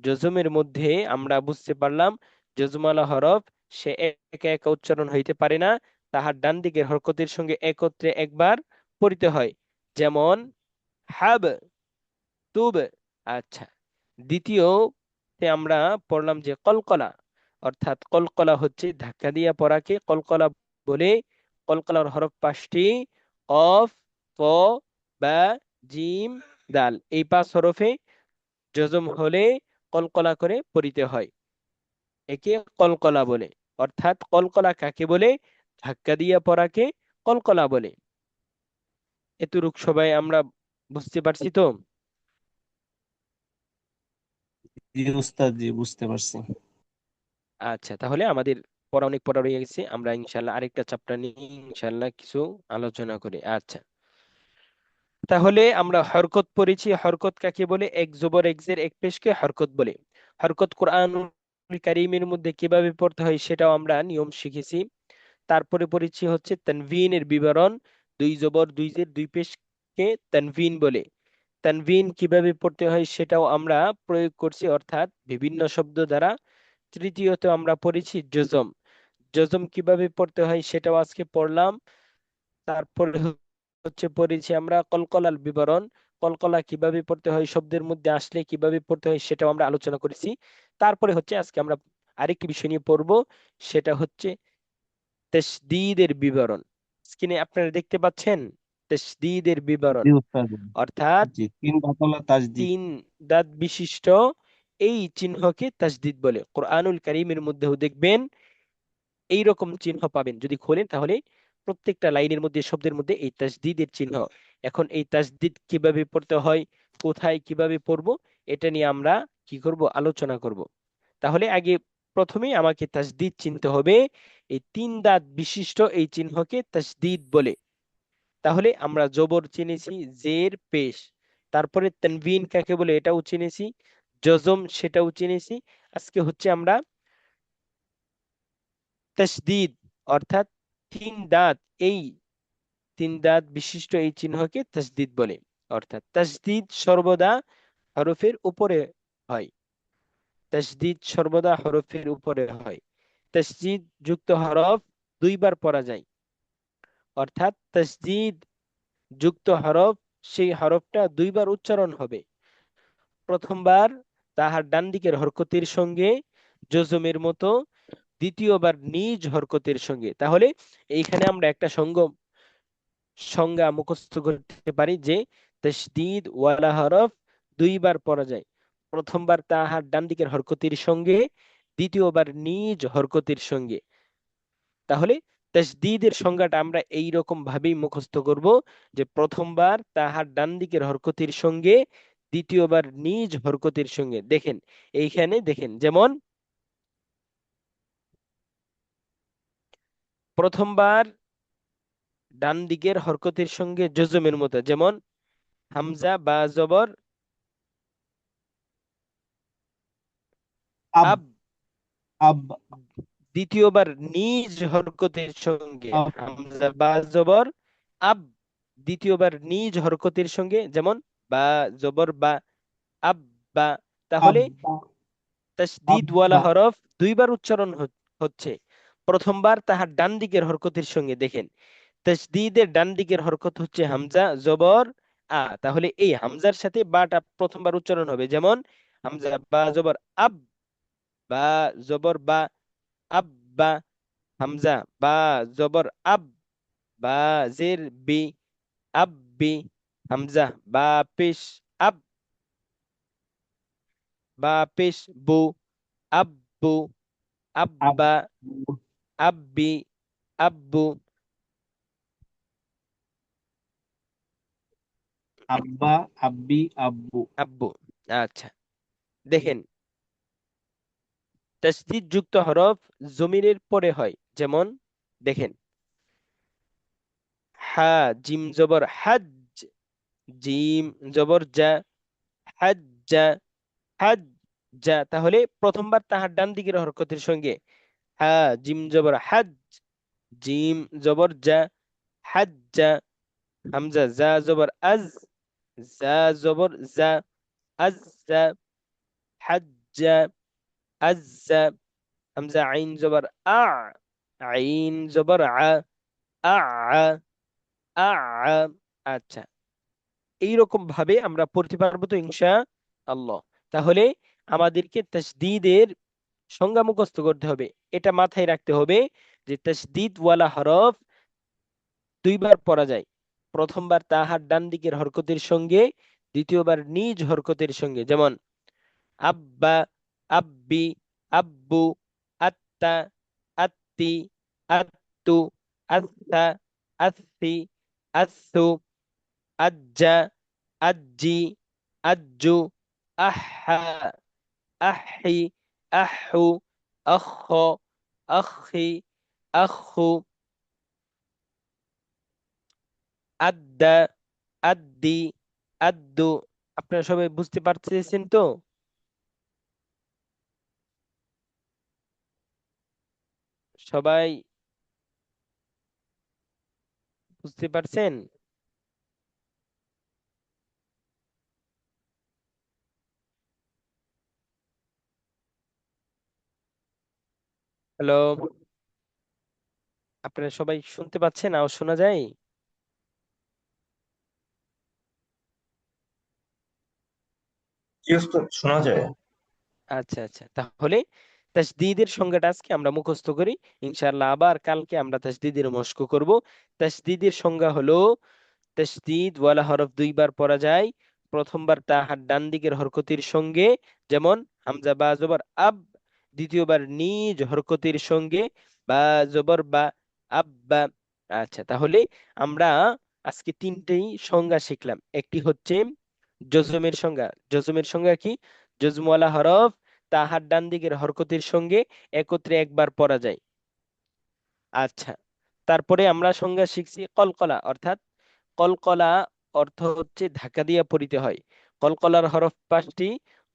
জজমের মধ্যে আমরা বুঝতে পারলাম জজমালা হরফ সে একা একা উচ্চারণ হইতে পারে না, তাহার ডান দিকের হরকতের সঙ্গে একত্রে একবার পড়িতে হয়। যেমন হাব, তুব। আচ্ছা, দ্বিতীয়তে আমরা পড়লাম যে কলকলা, অর্থাৎ কলকলা হচ্ছে ধাক্কা দিয়া পড়াকে কলকলা বলে। কলকলার হরফ পাঁচটি: কফ, ক, বা, জিম, দাল। এই পাঁচ হরফে জজম হলে কলকলা করে পড়িতে হয়, একে কলকলা বলে। অর্থাৎ কলকলা কাকে বলে? ধাক্কা দিয়া পড়াকে কলকলা বলে। এতটুক সবাই আমরা বুঝতে পারছি তো? জি উস্তাদ, জি বুঝতে পারছি। আচ্ছা, তাহলে আমাদের পড়া অনেক পড়া রয়ে গেছে, আমরা ইনশাল্লাহ আরেকটা চ্যাপ্টার নিয়ে ইনশাল্লাহ কিছু আলোচনা করি। আচ্ছা, তাহলে আমরা হরকত পড়েছি। হরকত কাকে বলে? এক জবর এক জের এক পেশকে হরকত বলে। হরকত কোরআনুল কারীমের মধ্যে কিভাবে পড়তে হয় সেটাও আমরা নিয়ম শিখেছি। তারপরে পড়েছি হচ্ছে তানভিনের বিবরণ। দুই জবর দুই জের দুই পেশকে তানভিন বলে। তানভিন কিভাবে পড়তে হয় সেটাও আমরা প্রয়োগ করছি, অর্থাৎ বিভিন্ন শব্দ দ্বারা। তৃতীয়ত আমরা পড়েছি জজম। জজম কিভাবে পড়তে হয় সেটাও আজকে পড়লাম। তারপরে হচ্ছে পড়েছি আমরা কলকলার বিবরণ। কলকলা কিভাবে পড়তে হয়, শব্দের মধ্যে আসলে কিভাবে পড়তে হয় সেটাও আমরা আলোচনা করেছি। তারপরে হচ্ছে আজকে আমরা আরেকটি বিষয় নিয়ে পড়বো, সেটা হচ্ছে তাসদীদের বিবরণ। স্ক্রিনে আপনারা দেখতে পাচ্ছেন তাসদীদের বিবরণ, জি উস্তাদ, অর্থাৎ জি তিন বাতলা তাজদিদ। তিন দাঁত বিশিষ্ট এই চিহ্নকে তাসদীদ বলে। কোরআনুল কারীমের মধ্যেও দেখবেন এইরকম চিহ্ন পাবেন, যদি খোলেন তাহলে প্রত্যেকটা লাইনের মধ্যে শব্দের মধ্যে এই তাসদীদের চিহ্ন। এখন এই তাসদীদ কিভাবে পড়তে হয়, কোথায় কিভাবে পড়বো, এটা নিয়ে আমরা কি করব, আলোচনা করব। তাহলে আগে প্রথমেই আমাকে তাসদীদ চিনতে হবে। এই তিন দাঁত বিশিষ্ট এই চিহ্নকে তাসদীদ বলে। তাহলে আমরা জবর চিনেছি, জের, পেশ। তারপরে তানভিন কাকে বলে এটাও চিনেছি, জজম সেটাও চিনেছি। আজকে হচ্ছে আমরা তাসদীদ, অর্থাৎ তিন দাঁত, এই তিন দাঁত বিশিষ্ট এই চিহ্নকে তাসদীদ বলে। অর্থাৎ তাসদীদ সর্বদা হরফের উপরে হয়, তাসদীদ সর্বদা হরফের উপরে হয়। তাসদীদ যুক্ত হরফ দুইবার পড়া যায়, অর্থাৎ তাসদীদ যুক্ত হরফ, সেই হরফটা দুইবার উচ্চারণ হবে। প্রথমবার তাহার ডান দিকের হরকতের সঙ্গে জজমের মতো, দ্বিতীয়বার নিজ হরকতের সঙ্গে। তাহলে এইখানে আমরা একটা সংজ্ঞা মুখস্থ করতে পারি যে তাসদীদ ওয়ালা হরফ দুইবার পড়া যায়। প্রথমবার তাহার ডান দিকের হরকতের সঙ্গে, দ্বিতীয়বার নিজ হরকতের সঙ্গে। তাহলে তাসদীদের সংজ্ঞাটা আমরা এই রকম ভাবেই মুখস্থ করব যে প্রথমবার তাহার ডান দিকের হরকতের সঙ্গে, দ্বিতীয়বার নিজ হরকতের সঙ্গে। দেখেন এইখানে দেখেন, যেমন প্রথমবার ডান দিকের হরকতের সঙ্গে জজমের মতো, যেমন হামজা বা জবর আব, আব। আব, দ্বিতীয়বার নিজ হরকতের সঙ্গে আব, হামজা বা জবর আব। দ্বিতীয়বার নিজ হরকতের সঙ্গে, যেমন বা জবর বা, আব্বা। তাহলে আব্বা, তাসদীদ ওয়ালা আব্বা। হরফ দুইবার উচ্চারণ হচ্ছে। প্রথমবার তাহার ডান দিকের হরকতের সঙ্গে। দেখেন তাসদীদের ডান দিকের হরকত হচ্ছে হামজা জবর আ, তাহলে এই হামজার সাথে বাটা প্রথমবার উচ্চারণ হবে। যেমন হামজা বা জবর আব, বা জবর বা, আব্বা। হামজা বা জবর আব, বা জের বি, আব্বি। হামজা বা পেশ আব, বা পেশ বু, আব্বু, আব, আব্বা, আব্বি। আব্বু, আব্বা, আব্বি, আব্বু। আব্বু। আচ্ছা, দেখেন, তাসদীদ যুক্ত হরফ জমিরের পরে হয়, যেমন দেখেন, হা, জিম জবর হাজ, জিম জবর জা, হাজ্জা, হাজ্জা। তাহলে প্রথমবার তাহার ডান দিকের হরকতের সঙ্গে হা, জিম জবর হাজ, জিম জবর জা, হাজ্জা। হামজা জা জবর আজ, জা জবর জা, আজ্জা, হাজ্জা, আজ্জা। হামজা আইন জবর আ, আইন জবর আ, আ, আ। আচ্ছা, এইরকম ভাবে আমরা পড়তে পারবো তো ইনশা আল্লাহ। তাহলে আমাদেরকে তাসদীদের সংজ্ঞা মুখস্থ করতে হবে। এটা মাথায় রাখতে হবে যে তাসদীদ ওয়ালা হরফ দুইবার পড়া যায়। প্রথমবার তাহার ডান দিকের হরকতের সঙ্গে, দ্বিতীয়বার নিজ হরকতের সঙ্গে, যেমন আব্বা, আব্বি, আব্বু, আত্তা, আত্তি, আত্তু, আত্তা, আত্তি, আত্তু, আজ্জা, আজ্জি, আজ্জু, আহা, আহি, আহু, আখ, আখি, আখু, আদ্দা, আদ্দি, আদ্দু। আপনারা সবাই বুঝতে পারতেছেন তো? সবাই বুঝতে পারছেন? হ্যালো, আপনারা সবাই শুনতে পাচ্ছেন? আওয়াজ শোনা যায়? জি ওস্তাদ, শোনা যায়। আচ্ছা আচ্ছা, তাহলে তাসদীদের সংজ্ঞাটা আজকে আমরা মুখস্থ করি। ইনশাআল্লাহ আবার কালকে আমরা তাসদীদের মশক করব। তাসদীদের সংজ্ঞা হলো, তাসদীদ ওয়ালা হরফ দুইবার পড়া যায়। প্রথমবার তাহার ডান দিকের হরকতের সঙ্গে, যেমন হামজা বা জবর আব। দ্বিতীয়বার নিজ হরকতের সঙ্গে, বা জবর বা, আব্বা। আচ্ছা, তাহলে আমরা আজকে তিনটেই সংজ্ঞা শিখলাম। একটি হচ্ছে জজমের সংজ্ঞা। জজমের সংজ্ঞা কি? জজমওয়ালা হরফ তাহার ডান দিকের হরকতের সঙ্গে একত্রে একবার পড়া যায়। আচ্ছা, তারপরে আমরা সংজ্ঞা শিখছি কলকলা, অর্থাৎ কলকলা অর্থ হচ্ছে ধাক্কা দিয়া পড়িতে হয়। কলকলার হরফ পাঁচটি: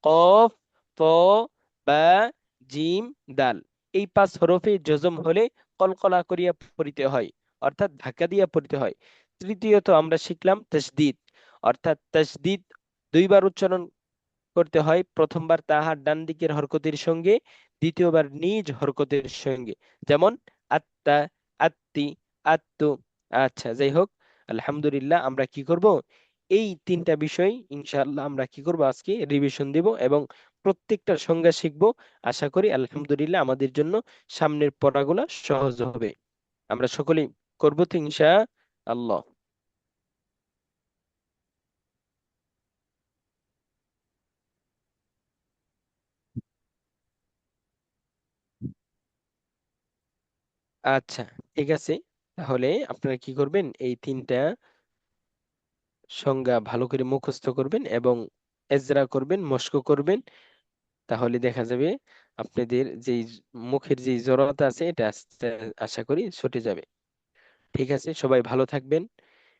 কফ, ত, বা, জিম, দাল। এই পাঁচ হরফে জজম হলে কলকলা করিয়া পড়িতে হয়, অর্থাৎ ধাক্কা দিয়া পড়িতে হয়। তৃতীয়ত আমরা শিখলাম তাসদীদ, অর্থাৎ তাসদীদ দুইবার উচ্চারণ করতে হয়। প্রথমবার তাহার ডান দিকের হরকতের সঙ্গে, দ্বিতীয়বার নিজ হরকতের সঙ্গে, যেমন আত্তা, আত্তি, আত্তু। আচ্ছা, যাই হোক, আলহামদুলিল্লাহ, আমরা কি করব, এই তিনটা বিষয় ইনশাআল্লাহ আমরা কি করব, আজকে রিভিশন দেব এবং প্রত্যেকটার সংজ্ঞা শিখব। আশা করি আলহামদুলিল্লাহ আমাদের জন্য সামনের পড়াগুলা সহজ হবে। আমরা সকলেই করবো তো ইনশা আল্লাহ। আচ্ছা, ঠিক আছে, তাহলে আপনারা কি করবেন, এই তিনটা সংজ্ঞা ভালো করে মুখস্থ করবেন এবং এজরা করবেন, মস্ক করবেন। তাহলে দেখা যাবে আপনাদের যেই মুখের যে জড়তা আছে এটা আশা করি ছুটে যাবে। ঠিক আছে, সবাই ভালো থাকবেন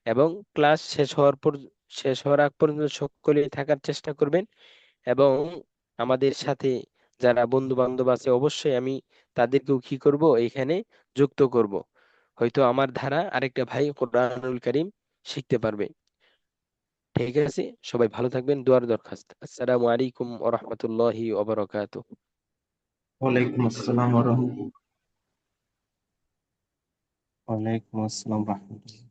এবং ক্লাস শেষ হওয়ার আগ পর্যন্ত সকলেই থাকার চেষ্টা করবেন। এবং আমাদের সাথে যারা বন্ধু বান্ধব আছে অবশ্যই আমি তাদেরকেও কি করব, এখানে যুক্ত করব। হয়তো আমার ধারা আরেকটা ভাই কোরআনুল কারীম শিখতে পারবে। ঠিক আছে, সবাই ভালো থাকবেন, দুয়ার দরখাস্ত। আসসালামু আলাইকুম ওয়া রাহমাতুল্লাহি ওয়া বারাকাতুহু। ওয়ালাইকুম আসসালাম ওয়া রাহমাতুল্লাহ। ওয়ালাইকুম আসসালাম রাহমাতুল্লাহ।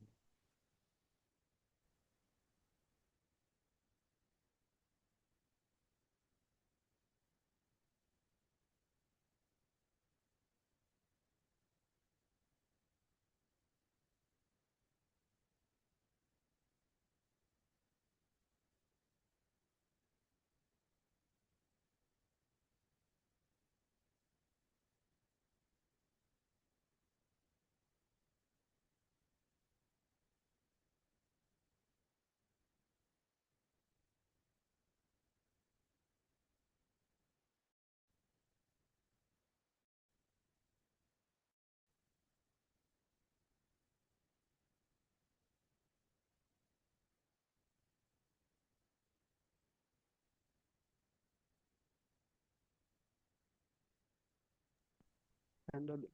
হ্যান্ডেল।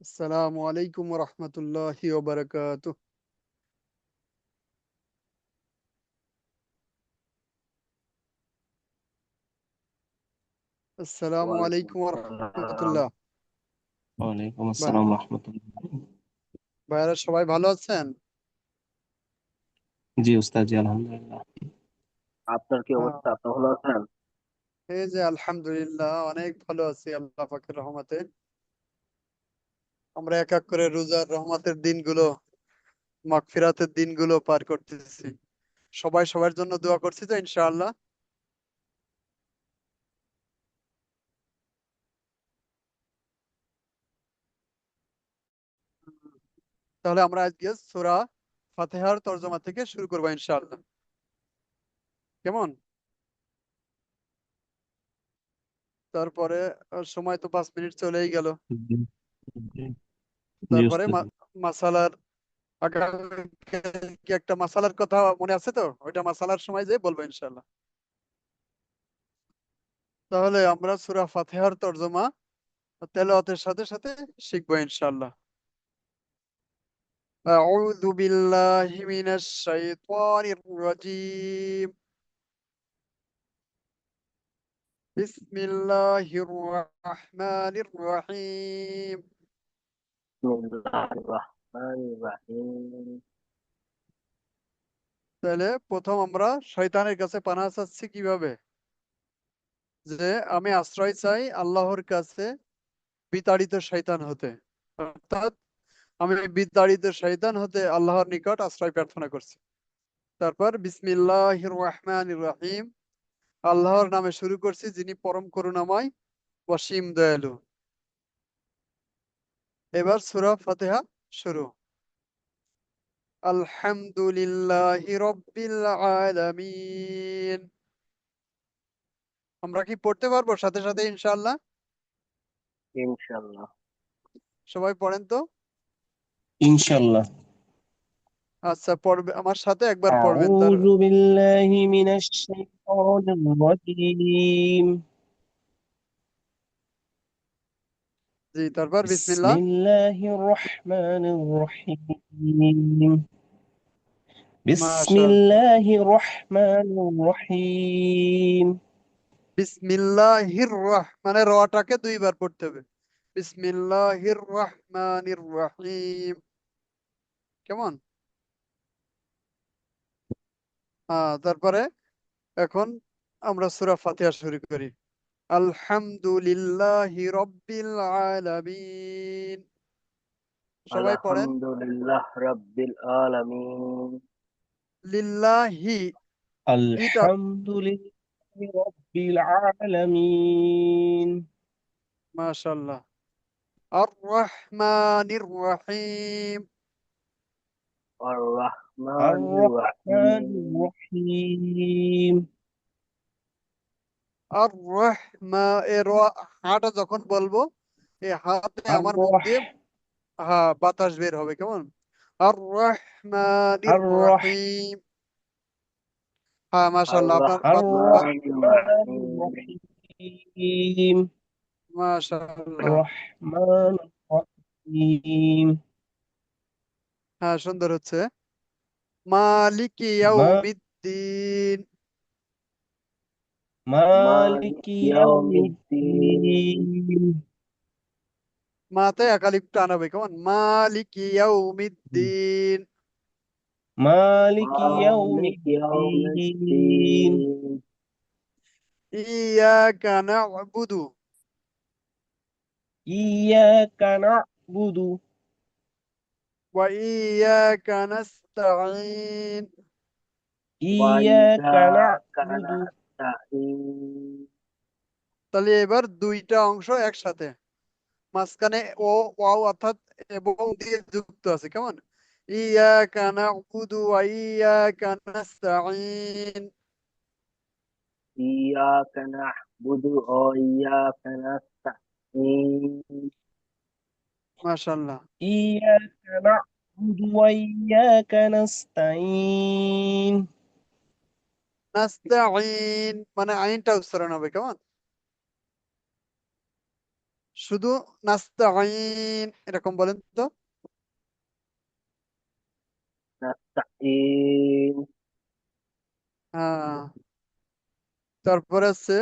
আসসালামু আলাইকুম ওয়া রাহমাতুল্লাহি ওয়া বারাকাতুহু। আসসালামু ওয়ালাইকুম আলাইকুম ওয়া আসসালাম। রাহমাতুল্লাহ। ওয়ালাইকুম ভাই- আসসালাম রহমতুল্লাহ। ভাইয়ারা সবাই ভালো আছেন? জি উস্তাদ, জি আলহামদুলিল্লাহ। আপনার কি হ্যাঁ, অবস্থা? আপনি ভালো আছেন? এই যে আলহামদুলিল্লাহ অনেক ভালো আছি আল্লাহ পাকের রহমতে। আমরা এক এক করে রোজার রহমতের দিনগুলো, মাগফিরাতের দিনগুলো পার করতেছি। সবাই সবার জন্য দোয়া করছি তো ইনশাআল্লাহ। তাহলে আমরা আজকে সূরা ফাতিহার তরজমা থেকে শুরু করবো ইনশাআল্লাহ। কেমন? তারপরে সময় তো 5 মিনিট চলেই গেল। জি জি জি তারপরে উস্তাদ। মাসালার আগামীকালকে কি একটা মাসালার কথা মনে আছে তো? ওইটা মাসালার সময় যে বলবো ইনশাআল্লাহ। তাহলে আমরা সূরা ফাতিহার তরজমা তেলাওয়াতের সাথে সাথে শিখবো ইনশাআল্লাহ। আউযু বিল্লাহি মিনাশ শাইতানির রাজীম। বিসমিল্লাহির রাহমানির রহিম। বিসমিল্লাহির রহমানির রহিম। তাহলে প্রথম আমরা শয়তানের কাছে পানাহ চাচ্ছি কিভাবে? যে আমি আশ্রয় চাই আল্লাহর কাছে বিতাড়িত শয়তান হতে। অর্থাৎ আমি বিতাড়িত শয়তান হতে আল্লাহর নিকট আশ্রয় প্রার্থনা করছি। তারপর বিসমিল্লাহির রহমানির রহিম, আল্লাহর নামে শুরু করছি যিনি পরম করুণাময় অসীম দয়ালু। এবার সূরা ফাতিহা শুরু। আলহামদুলিল্লাহি রাব্বিল আলামিন। আমরা কি পড়তে পারবো সাথে সাথে ইনশাআল্লাহ? ইনশাআল্লাহ। সবাই পড়েন তো। ইনশাআল্লাহ। আচ্ছা, পড়বে আমার সাথে একবার পড়বেন তার। আউযু বিল্লাহি মিনাশ শাইতানির রাজীম। জি, তারপর বিসমিল্লাহ। বিসমিল্লাহির রহমানির রহিম। মাশাআল্লাহ। বিসমিল্লাহির রহমানির রহিম। বিসমিল্লাহির মানে রটাকে দুইবার পড়তে হবে। বিসমিল্লাহির রহমানির রহিম। কেমন? তারপরে এখন আমরা সূরা ফাতিহা শুরু করি। আলহামদুলিল্লাহি রাব্বিল আলামিন। সবাই পড়েন। আলহামদুলিল্লাহ রাব্বিল আলামিন। লিল্লাহি, হিটা। আলহামদুলিল্লাহি রাব্বিল আলামিন। মাশাআল্লাহ। আর রহমানির রহিম। আর আর রহমানির রহমানির রহিম। রহিম। আর এর হাটা যখন বলবো এই হাতে আর আমার মুখ রহ দিয়ে বাতাস বের হবে। কেমন? আর রহমানির আর রহ রহিম। হ্যাঁ, আর মাশাআল্লাহ আপনার আর বাত- রহমানির রহিম। মাশাআল্লাহ। রহমান রহিম। হ্যাঁ, সুন্দর হচ্ছে। মালিকি ইয়াউমিদ্দিন। মালিক মালিক ইয়াউমিদ্দিন। ইয়াউমিদ্দিন। মাতে একালিপ টান হবে। কেমন? মালিকি ইয়াউমিদ্দিন। মালিক মালিক ইয়াউমিদ্দিন। ইয়াউমিদ্দিন। ইয়াকা না'বুদু ইয়াকা না'বুদু ওয়া ইয়াকা নাস্তাঈন। ওয়া ইয়াকা ইyyaka না'বুদু নাস্তাঈন। তাহলে এবার দুইটা অংশ একসাথে, মাঝখানে ও ওয়াও অর্থাৎ এবং দিয়ে যুক্ত আছে। কেমন? ইয়াকা না'বুদু ওয়া ইয়াকা নাস্তাঈন। ইyyaka না'বুদু ওয়া ইyyaka নাস্তাঈন। মাশাআল্লাহ। ইয়াকা না'বুদু ওয়া ইয়াকা নাস্তাইন। নাস্তাঈন মানে আইনটা উচ্চারণ হবে কেমন, শুধু নাস্তাঈন এরকম বলেন তো। نستعين হ্যাঁ, তারপরে আছে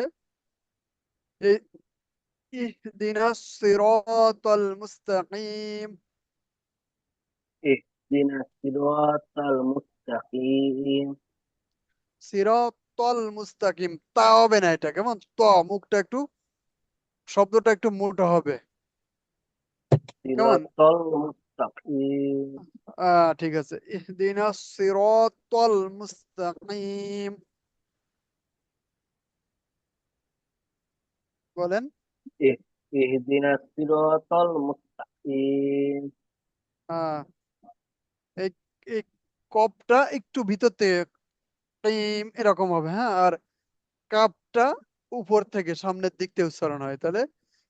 ইহদিনাস সিরাতাল মুস্তাকিম। اهدنا الصراط المستقيم সিরাতাল মুস্তাকিম, তা হবে না, এটা কেমন ত, মুখটা একটু, শব্দটা একটু মোটা হবে কেমন। صراط المستقيم ঠিক আছে, ইহদিনাস সিরাতাল মুস্তাকিম বলেন। اهدنا الصراط المستقيم আহ এই এই কপটা একটু ভিতর থেকে এরকম হবে, হ্যাঁ, আর কাপটা উপর থেকে সামনের দিক থেকে উচ্চারণ হয়, তাহলে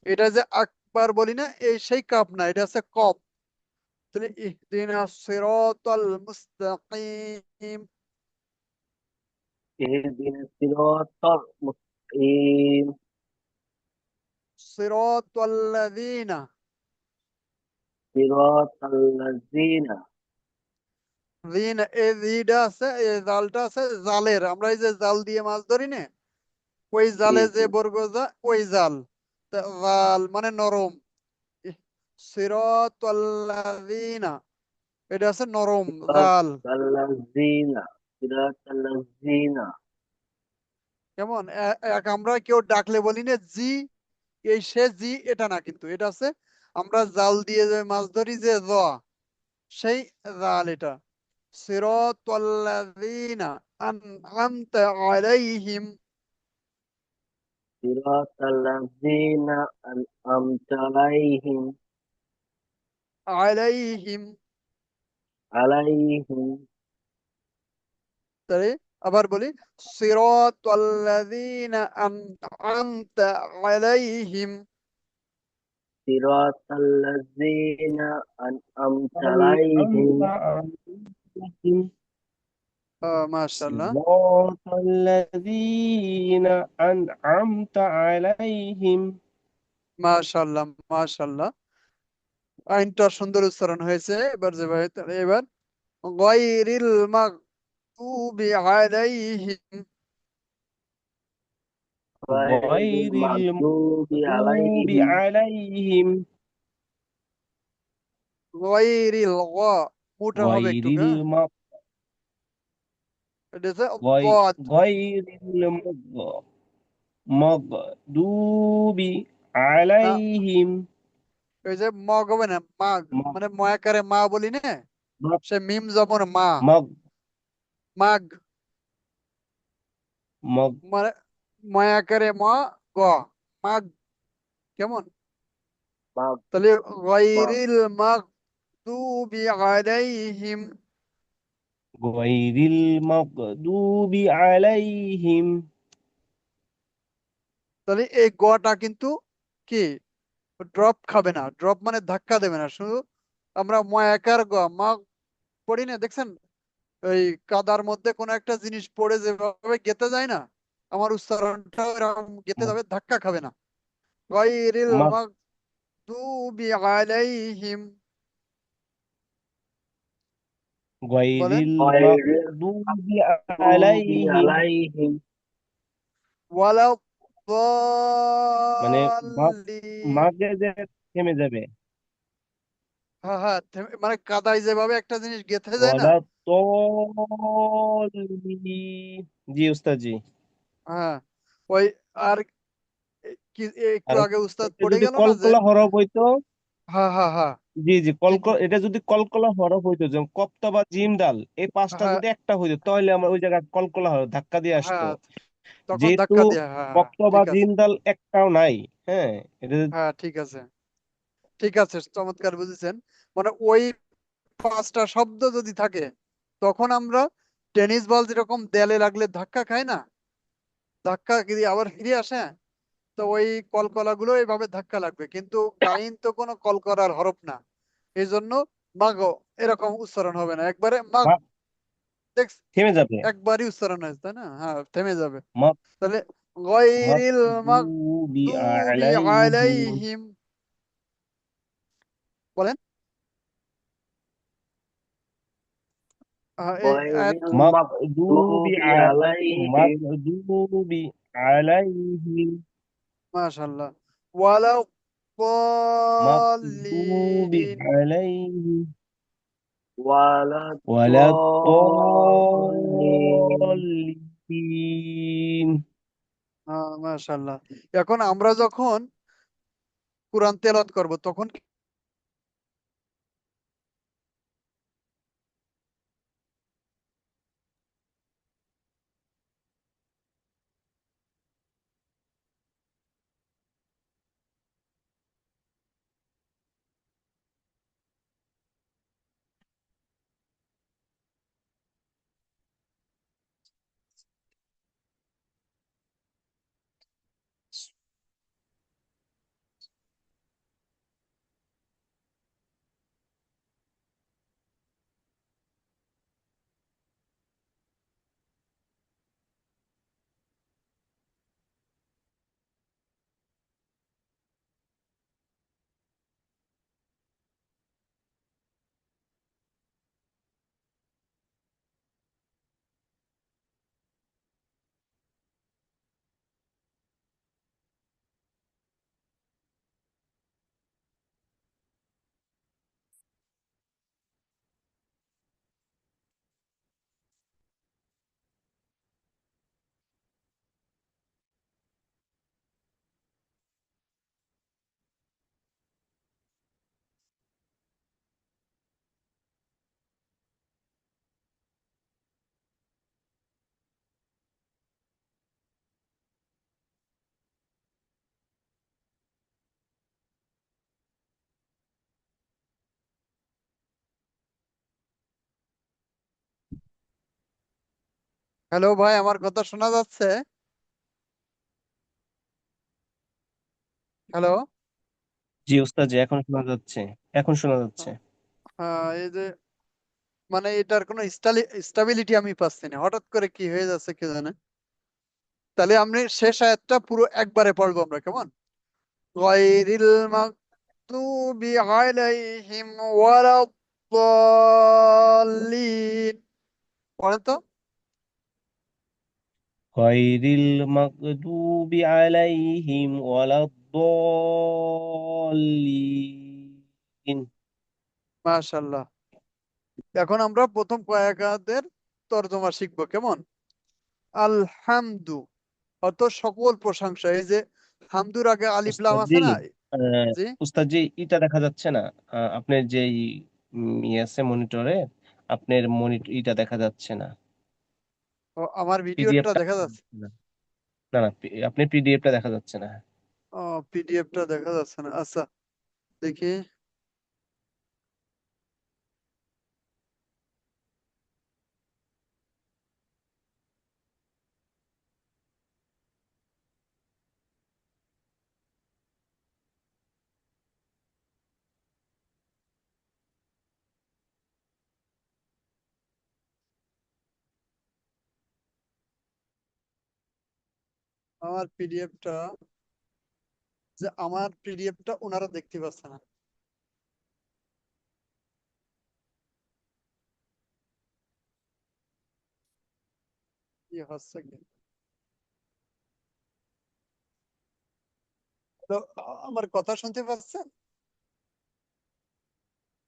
এটা যে আকবার বলি না, এই সেই কাপ না, এটা আছে কপ। তাহলে ইহদিনাস সিরাতাল মুস্তাকিম, اهدنا الصراط المستقيم সিরাতাল্লাযীনা, صراط الذين যিন, এই যিটা আছে, এই জালটা আছে জালের, আমরা এই যে জাল দিয়ে মাছ ধরি না, ওই জালে যে বর্গ যা ওই জাল, তা জাল মানে নরম। সিরাতাল্লাযীনা, এটা আছে নরম صراط জাল, الذين صراط الذين কেমন এক আমরা কেউ ডাকলে বলি না জি, এই সে জি, এটা না, কিন্তু এটা আছে আমরা জাল দিয়ে যে মাছ ধরি যে জ, সেই জাল এটা। সিরাতাল্লাযীনা আনআমতা আলাইহিম, صراط الذين أنعمت আলাইহিম, عليهم তাই আবার বলি, সিরাতাল্লাযীনা আনআমতা আলাইহিম। صراط الذين أنعمت أنعمت عليهم عليهم মাশাআল্লাহ, صراط الذين أنعمت عليهم মাশাআল্লাহ, মাশাআল্লাহ, আইনটা সুন্দর উচ্চারণ হয়েছে। এবার যে ভাই, তাহলে এবার গায়রিল মাগদুবি আলাইহিম, غير غير المغضوب المغضوب عليهم عليهم গায়রিল মোটা হবে একটু, غير হ্যাঁ, এটা হচ্ছে গদ, غير المغضوب না, عليهم ওই যে মগ হবে না, মাগ, مغ মানে ময়াকারে মা বলি না, সে মিম জবর মা, مغ মাগ, مغ মানে ময়াকারে ম, গ, মাগ, কেমন, তাহলে গায়রিল মাগদুবি আলাইহিম, غير المغضوب عليهم তাহলে এই গটা কিন্তু কি ড্রপ খাবে না, ড্রপ মানে ধাক্কা দেবে না, শুধু আমরা ময়াকার গ মা পড়ি না, দেখছেন ওই কাদার মধ্যে কোনো একটা জিনিস পড়ে যেভাবে গেতে যায় না, আমার উচ্চারণটা এরকম গেতে যাবে, ধাক্কা খাবে না। গায়রিল مغ মাগদুবি আলাইহিম غير বলেন, غير المغضوب المغضوب عليهم عليهم ওয়ালা মানে দাল্লিন, মাঝে যে থেমে যাবে হ্যাঁ হ্যাঁ, মানে কাদায় যেভাবে একটা জিনিস গেঁথে যায় না, ওয়ালা তল্লি জি উস্তাদ জি হ্যাঁ, ওই, আর কি একটু আর আগে উস্তাদ এটা পড়ে যদি গেল না যে, কলকলা হরফ হইতো হ্যাঁ হ্যাঁ হ্যাঁ, জি জি ঠিক, এটা যদি কলকলা হরফ হইতো যেমন কপ্তা বা জিম ডাল এই পাঁচটা হ্যাঁ যদি একটা হইতো তাহলে আমার ওই জায়গায় কলকলা হরফ ধাক্কা দিয়ে আসতো হ্যাঁ, তখন যেহেতু ধাক্কা দিয়ে, হ্যাঁ হ্যাঁ, কপ্তা বা ঠিক আছে, জিম ডাল একটাও নাই হ্যাঁ এটা হ্যাঁ ঠিক আছে, ঠিক আছে, চমৎকার বুঝেছেন। মানে ওই পাঁচটা শব্দ যদি থাকে, তখন আমরা টেনিস বল যেরকম দেয়ালে লাগলে ধাক্কা খায় না, ধাক্কা দিয়ে আবার ফিরে আসে, তো ওই কলকলা গুলো এইভাবে ধাক্কা লাগবে, কিন্তু গাইন তো কোনো কলকলার হরফ না, এই জন্য মাগো এরকম উচ্চারণ হবে না, একবারে মাগ, মা- দেখ, থেমে যাবে। একবারই উচ্চারণ হয়েছে তাই না? হ্যাঁ, থেমে যাবে। মাক তাহলে গায়রিল মাকদুবি মাগদুবি আলাইহিম, আলাইহিম, বলেন। এই غير মাকদুবি المغضوب عليهم মাকদুবি আলাইহিম, মাশাআল্লাহ। ওয়ালা মাকদুবি দাল্লিন, আলাইহিম ولا الضالين ওয়ালাদ-দাল্লিন। মাশাআল্লাহ। এখন আমরা যখন কোরআন তেলাওয়াত করব তখন হ্যালো ভাই, আমার কথা শোনা যাচ্ছে? হ্যালো। জি উস্তাদ জি, এখন শোনা যাচ্ছে, এখন শোনা যাচ্ছে। হ্যাঁ, এই যে মানে এটার কোনো স্টাবিলিটি আমি পাচ্ছি না, হঠাৎ করে কি হয়ে যাচ্ছে কে জানে। তাহলে আমি শেষ আয়াতটা পুরো একবারে পড়বো আমরা, কেমন? গায়রিল মাগদুবি আলাইহিম ওয়ালাদ-দাল্লিন, পড়েন তো। গায়রিল মাগদুবি আলাইহিম ওয়ালাদ-দাল্লিন। মাশাআল্লাহ। এখন আমরা প্রথম কয়েকাদের তর্জমা শিখবো, কেমন? আলহামদু অর্থ সকল প্রশংসা। এই যে হামদুর আগে আলিফ লাম উস্তাদ জি, আছে না? জি। উস্তাদ জি এটা দেখা যাচ্ছে না, আপনার যে ইয়ে আছে মনিটরে, আপনার মনিটর এটা দেখা যাচ্ছে না, ও, আমার ভিডিওটা পিডিএফটা দেখা যাচ্ছে? না, না না, আপনার পিডিএফটা দেখা যাচ্ছে না। ও, পিডিএফটা দেখা যাচ্ছে না, আচ্ছা দেখি। আমার পিডিএফটা, যে আমার পিডিএফটা ওনারা দেখতে পাচ্ছে না, কি হচ্ছে কি? তো আমার কথা শুনতে পাচ্ছেন?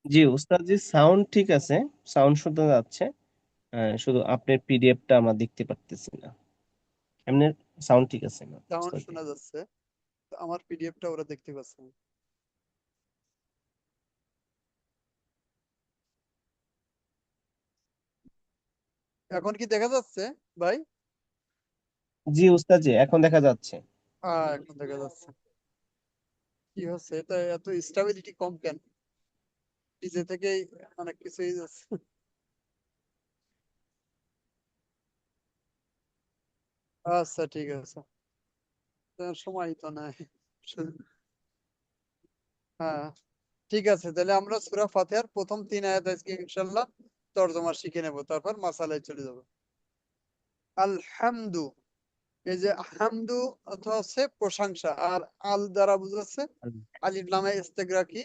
জি উস্তাদ জি, সাউন্ড ঠিক আছে, সাউন্ড শোনা যাচ্ছে, শুধু আপনার পিডিএফটা আমরা দেখতে পারতেছি না। এমনি সাউন্ড ঠিক আছে না সাউন্ড উস্তাদ জি। শোনা যাচ্ছে, তো আমার পিডিএফটা ওরা দেখতে পাচ্ছে না। এখন কি দেখা যাচ্ছে ভাই? জি উস্তাদ জি, এখন দেখা যাচ্ছে। এখন দেখা যাচ্ছে। কি হচ্ছে এটা, এত স্টেবিলিটি কম কেন? নিজে থেকেই অনেক কিছুই যাচ্ছে। আচ্ছা ঠিক আছে, সময় তো নাই। হ্যাঁ, ঠিক আছে, তাহলে আমরা সূরা ফাতিহার প্রথম 3 আয়াত আজকে ইনশাআল্লাহ তর্জমা শিখে নেব, তারপর মাসালায় চলে যাব। আলহামদু, এই যে হামদু অর্থ হচ্ছে প্রশংসা, আর আল দ্বারা বুঝাচ্ছে আলিফ লামে ইস্তেগরাকি,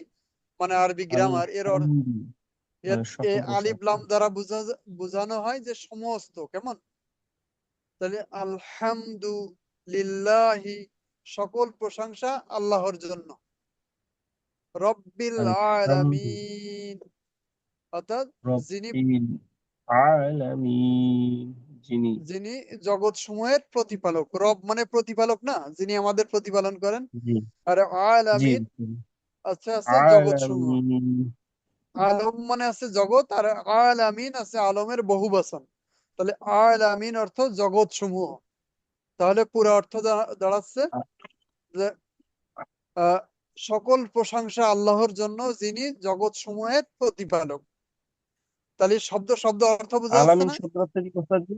মানে আরবি গ্রামার এর আলহামদু এই সকল আলিফ প্রশংসা। লাম দ্বারা বোঝানো হয় যে সমস্ত, কেমন? তাহলে আলহামদু লিল্লাহি, সকল প্রশংসা আল্লাহর জন্য। রব্বিল আলহামদু আলামিন, অর্থাৎ যিনি রব্বিল আলামিন, যিনি যিনি জগৎ সমূহের প্রতিপালক। রব মানে প্রতিপালক না, যিনি আমাদের প্রতিপালন করেন। জি আর জি আলামিন জি। আছে জগৎ সমূহ। আলামিন আলম মানে আছে জগৎ, আর আলামিন আছে আলমের বহু বচন। তাহলে আলামিন অর্থ জগৎ সমূহ। তাহলে পুরো অর্থ দাঁড়াচ্ছে যে আহ, সকল প্রশংসা আল্লাহর জন্য, যিনি জগৎ সমূহের প্রতিপালক। তাহলে শব্দ শব্দ অর্থ বোঝা যাচ্ছে আলামিন না? শব্দ অর্থ কি করতে পারছি?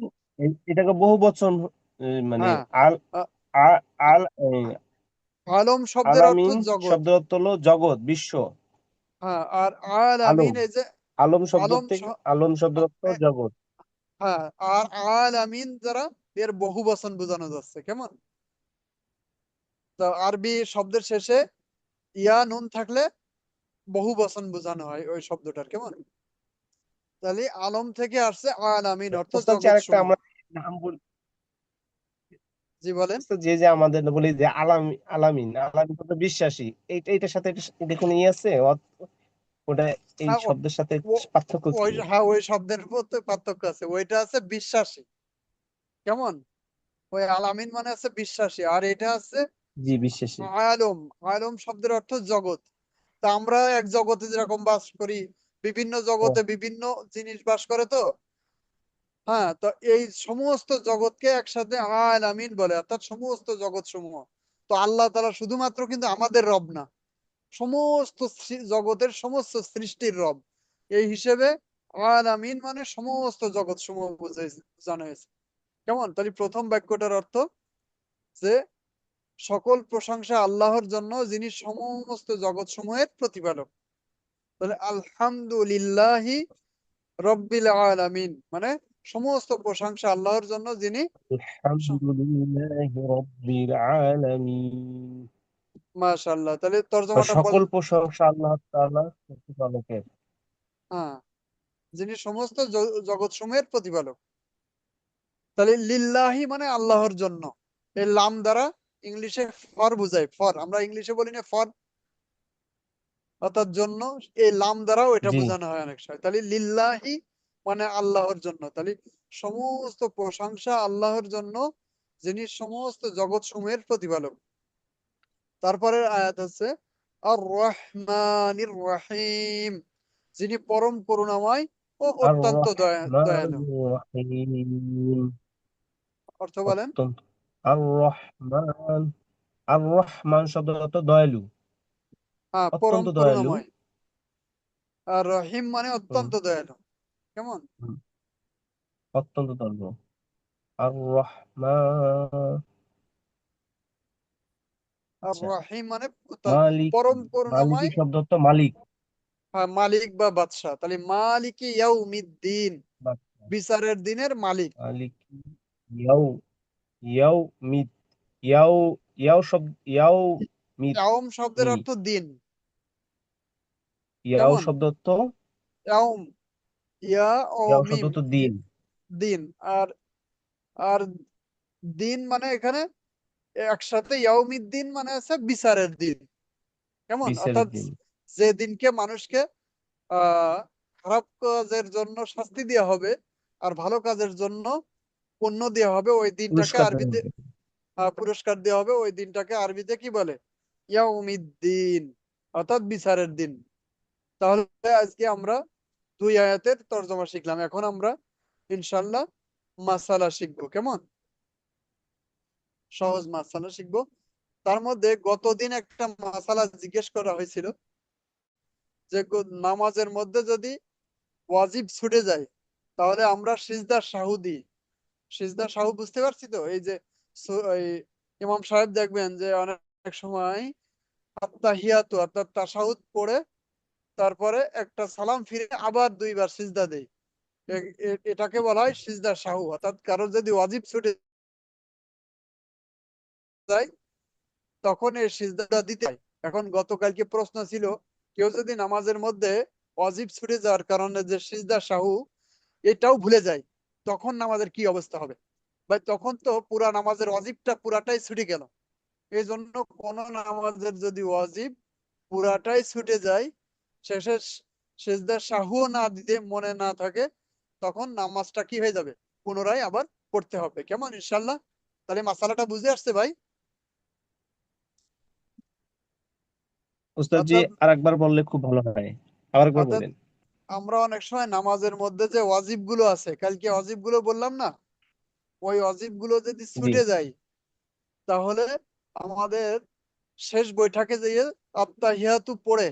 এটাকে বহু বচন, মানে হ্যাঁ, আল আ- আ- আল আলম শব্দের অর্থ আলামিন জগৎ। শব্দের অর্থ হলো জগৎ, বিশ্ব, হ্যাঁ, আর আলামিন আলম। এই যে আলম শব্দ আলম থেকে, আলম শব্দের অর্থ জগৎ। হ্যাঁ, আর আলামিন দ্বারা এর বহু বচন বোঝানো যাচ্ছে, কেমন? তো আরবি শব্দের শেষে ইয়া নুন থাকলে বহু বচন বোঝানো হয় ওই শব্দটার, কেমন? তাহলে আলম থেকে আসছে আলামিন অর্থ ওস্তাদ যে জগৎ আরেকটা সমূহ। আমরা নাম বলি, জি বলেন। ওস্তাদ যে আমাদের বলি যে আলামিন আলামিন তো বিশ্বাসী, এইটার সাথে এটা কোনো ই আছে ওটা, এই হ্যাঁ, শব্দের সাথে ও- পার্থক্য কি? ওই শব্দের মধ্যে পার্থক্য আছে। ওইটা আছে বিশ্বাসী, কেমন? ওই আলামিন মানে আছে বিশ্বাসী, আর এটা আছে জি বিশ্বাসী। আলম। আলম শব্দের অর্থ জগৎ। তা আমরা এক জগতে যেরকম বাস করি, বিভিন্ন ও জগতে বিভিন্ন জিনিস বাস করে তো। হ্যাঁ, তো এই সমস্ত জগৎকে একসাথে আলামিন বলে, অর্থাৎ সমস্ত জগৎ সমূহ। তো আল্লাহ তাআলা শুধুমাত্র কিন্তু আমাদের রব না, সমস্ত জগতের সমস্ত সৃষ্টির রব। এই হিসেবে আলামিন মানে সমস্ত জগৎ সমূহ বোঝানো হয়েছে, কেমন? তাহলে প্রথম বাক্যটার অর্থ যে সকল প্রশংসা আল্লাহর জন্য, যিনি সমস্ত জগৎ সমূহের প্রতিপালক। তাহলে আলহামদুলিল্লাহি রব্বিল আলামিন মানে সমস্ত প্রশংসা আল্লাহর জন্য, যিনি আলহামদুলিল্লাহি রাব্বিল আলামিন। মাশাআল্লাহ। তাহলে তর্জমাটা সকল বলেন। প্রশংসা আল্লাহ তাআলার প্রতিপালকের। হ্যাঁ, যিনি সমস্ত জগৎ সমূহের প্রতিপালক। তাহলে লিল্লাহি মানে আল্লাহর জন্য। এই লাম দ্বারা ইংলিশে ফর বুঝায়, ফর। আমরা ইংলিশে বলি না ফর, অর্থাৎ জন্য। এই লাম দ্বারাও এটা জি বোঝানো হয় অনেক সময়। তাহলে লিল্লাহি মানে আল্লাহর জন্য। তাহলে সমস্ত প্রশংসা আল্লাহর জন্য, যিনি সমস্ত জগৎ সমূহের প্রতিপালক। তারপরের আয়াত আছে আর রহমানির রহিম, যিনি পরম করুণাময় ও আর অত্যন্ত দয়ালু। রহমানির রহিম। অর্থ বলেন। অত্যন্ত, আর রহমান, আর রহমান শব্দের অর্থ দয়ালু, হ্যাঁ, পরম অত্যন্ত দয়ালু। করুণাময়। আর রহিম মানে হুম, অত্যন্ত দয়ালু, কেমন? হুম, অত্যন্ত দয়ালু। আর রহমান, আর আচ্ছা। রহিম মানে মালিক, পরম মালিকি করুণাময়। শব্দ অর্থ মালিক, হ্যাঁ, মালিক বা বাদশাহ। তাহলে মালিকি ইয়াউমিদ্দিন, বা বিচারের দিনের মালিক। মালিক। ইয়াও, ইয়াও মিত, ইয়াও, ইয়াও শব্দ, ইয়াও মিত, ইয়াউম শব্দের মি, অর্থ দিন, ইয়াও কেমন? শব্দ অর্থ, ইয়াউম, ইয়া ও ইয়াও শব্দ মিম, অর্থ দিন, দিন। আর আর দিন মানে এখানে একসাথে ইয়াউমিদ্দিন মানে আছে বিচারের দিন, কেমন? বিচারের অর্থাৎ দিন। যে দিনকে মানুষকে আহ খারাপ কাজের জন্য শাস্তি দেওয়া হবে, আর ভালো কাজের জন্য পুণ্য দেওয়া হবে, ওই দিনটাকে পুরস্কার দেওয়া আরবিতে হবে। পুরস্কার দেওয়া হবে। ওই দিনটাকে আরবিতে কি বলে? ইয়াউমিদ্দিন, অর্থাৎ বিচারের দিন। তাহলে আজকে আমরা দুই আয়াতের তর্জমা শিখলাম। এখন আমরা ইনশাল্লাহ মাসালা শিখবো, কেমন? সহজ মাসালা শিখবো। তার মধ্যে গতদিন একটা মাসালা জিজ্ঞেস করা হয়েছিল যে নামাজের মধ্যে যদি ওয়াজিব ছুটে যায়, তাহলে আমরা সিজদা সাহু দিই। সিজদা সাহু বুঝতে পারছি তো? এই যে এই ইমাম সাহেব দেখবেন যে অনেক সময় আত্তাহিয়াতু অর্থাৎ তাশাহুদ পড়ে তারপরে একটা সালাম ফিরে আবার দুইবার সিজদা দেয়। এটাকে বলা হয় সিজদা সাহু। অর্থাৎ কারোর যদি ওয়াজিব ছুটে যায় তখন এই সিজদাটা দিতে হয়। এখন গতকালকে প্রশ্ন ছিল, কেউ যদি নামাজের মধ্যে ওয়াজিব ছুটে যাওয়ার কারণে যে সিজদা সাহু এটাও ভুলে যায়, তখন নামাজের কি অবস্থা হবে? ভাই তখন তো পুরা নামাজের ওয়াজিবটা পুরাটাই ছুটে গেল। এই জন্য কোন নামাজের যদি ওয়াজিব পুরাটাই ছুটে যায়, শেষে সিজদা সাহুও না দিতে মনে না থাকে, তখন নামাজটা কি হয়ে যাবে? পুনরায় আবার পড়তে হবে। কেমন ইনশাল্লাহ? তাহলে মাসালাটা বুঝে আসছে ভাই? উস্তাদ জি, অর্থাৎ আরেকবার বললে খুব ভালো হয়, আরেকবার অর্থাৎ বলেন। আমরা অনেক সময় নামাজের মধ্যে যে ওয়াজিব গুলো আছে, কালকে ওয়াজিব গুলো বললাম না, ওই ওয়াজিব গুলো যদি জি ছুটে যায় তাহলে আমাদের শেষ বৈঠকে যেয়ে আত্তাহিয়াতু পড়ে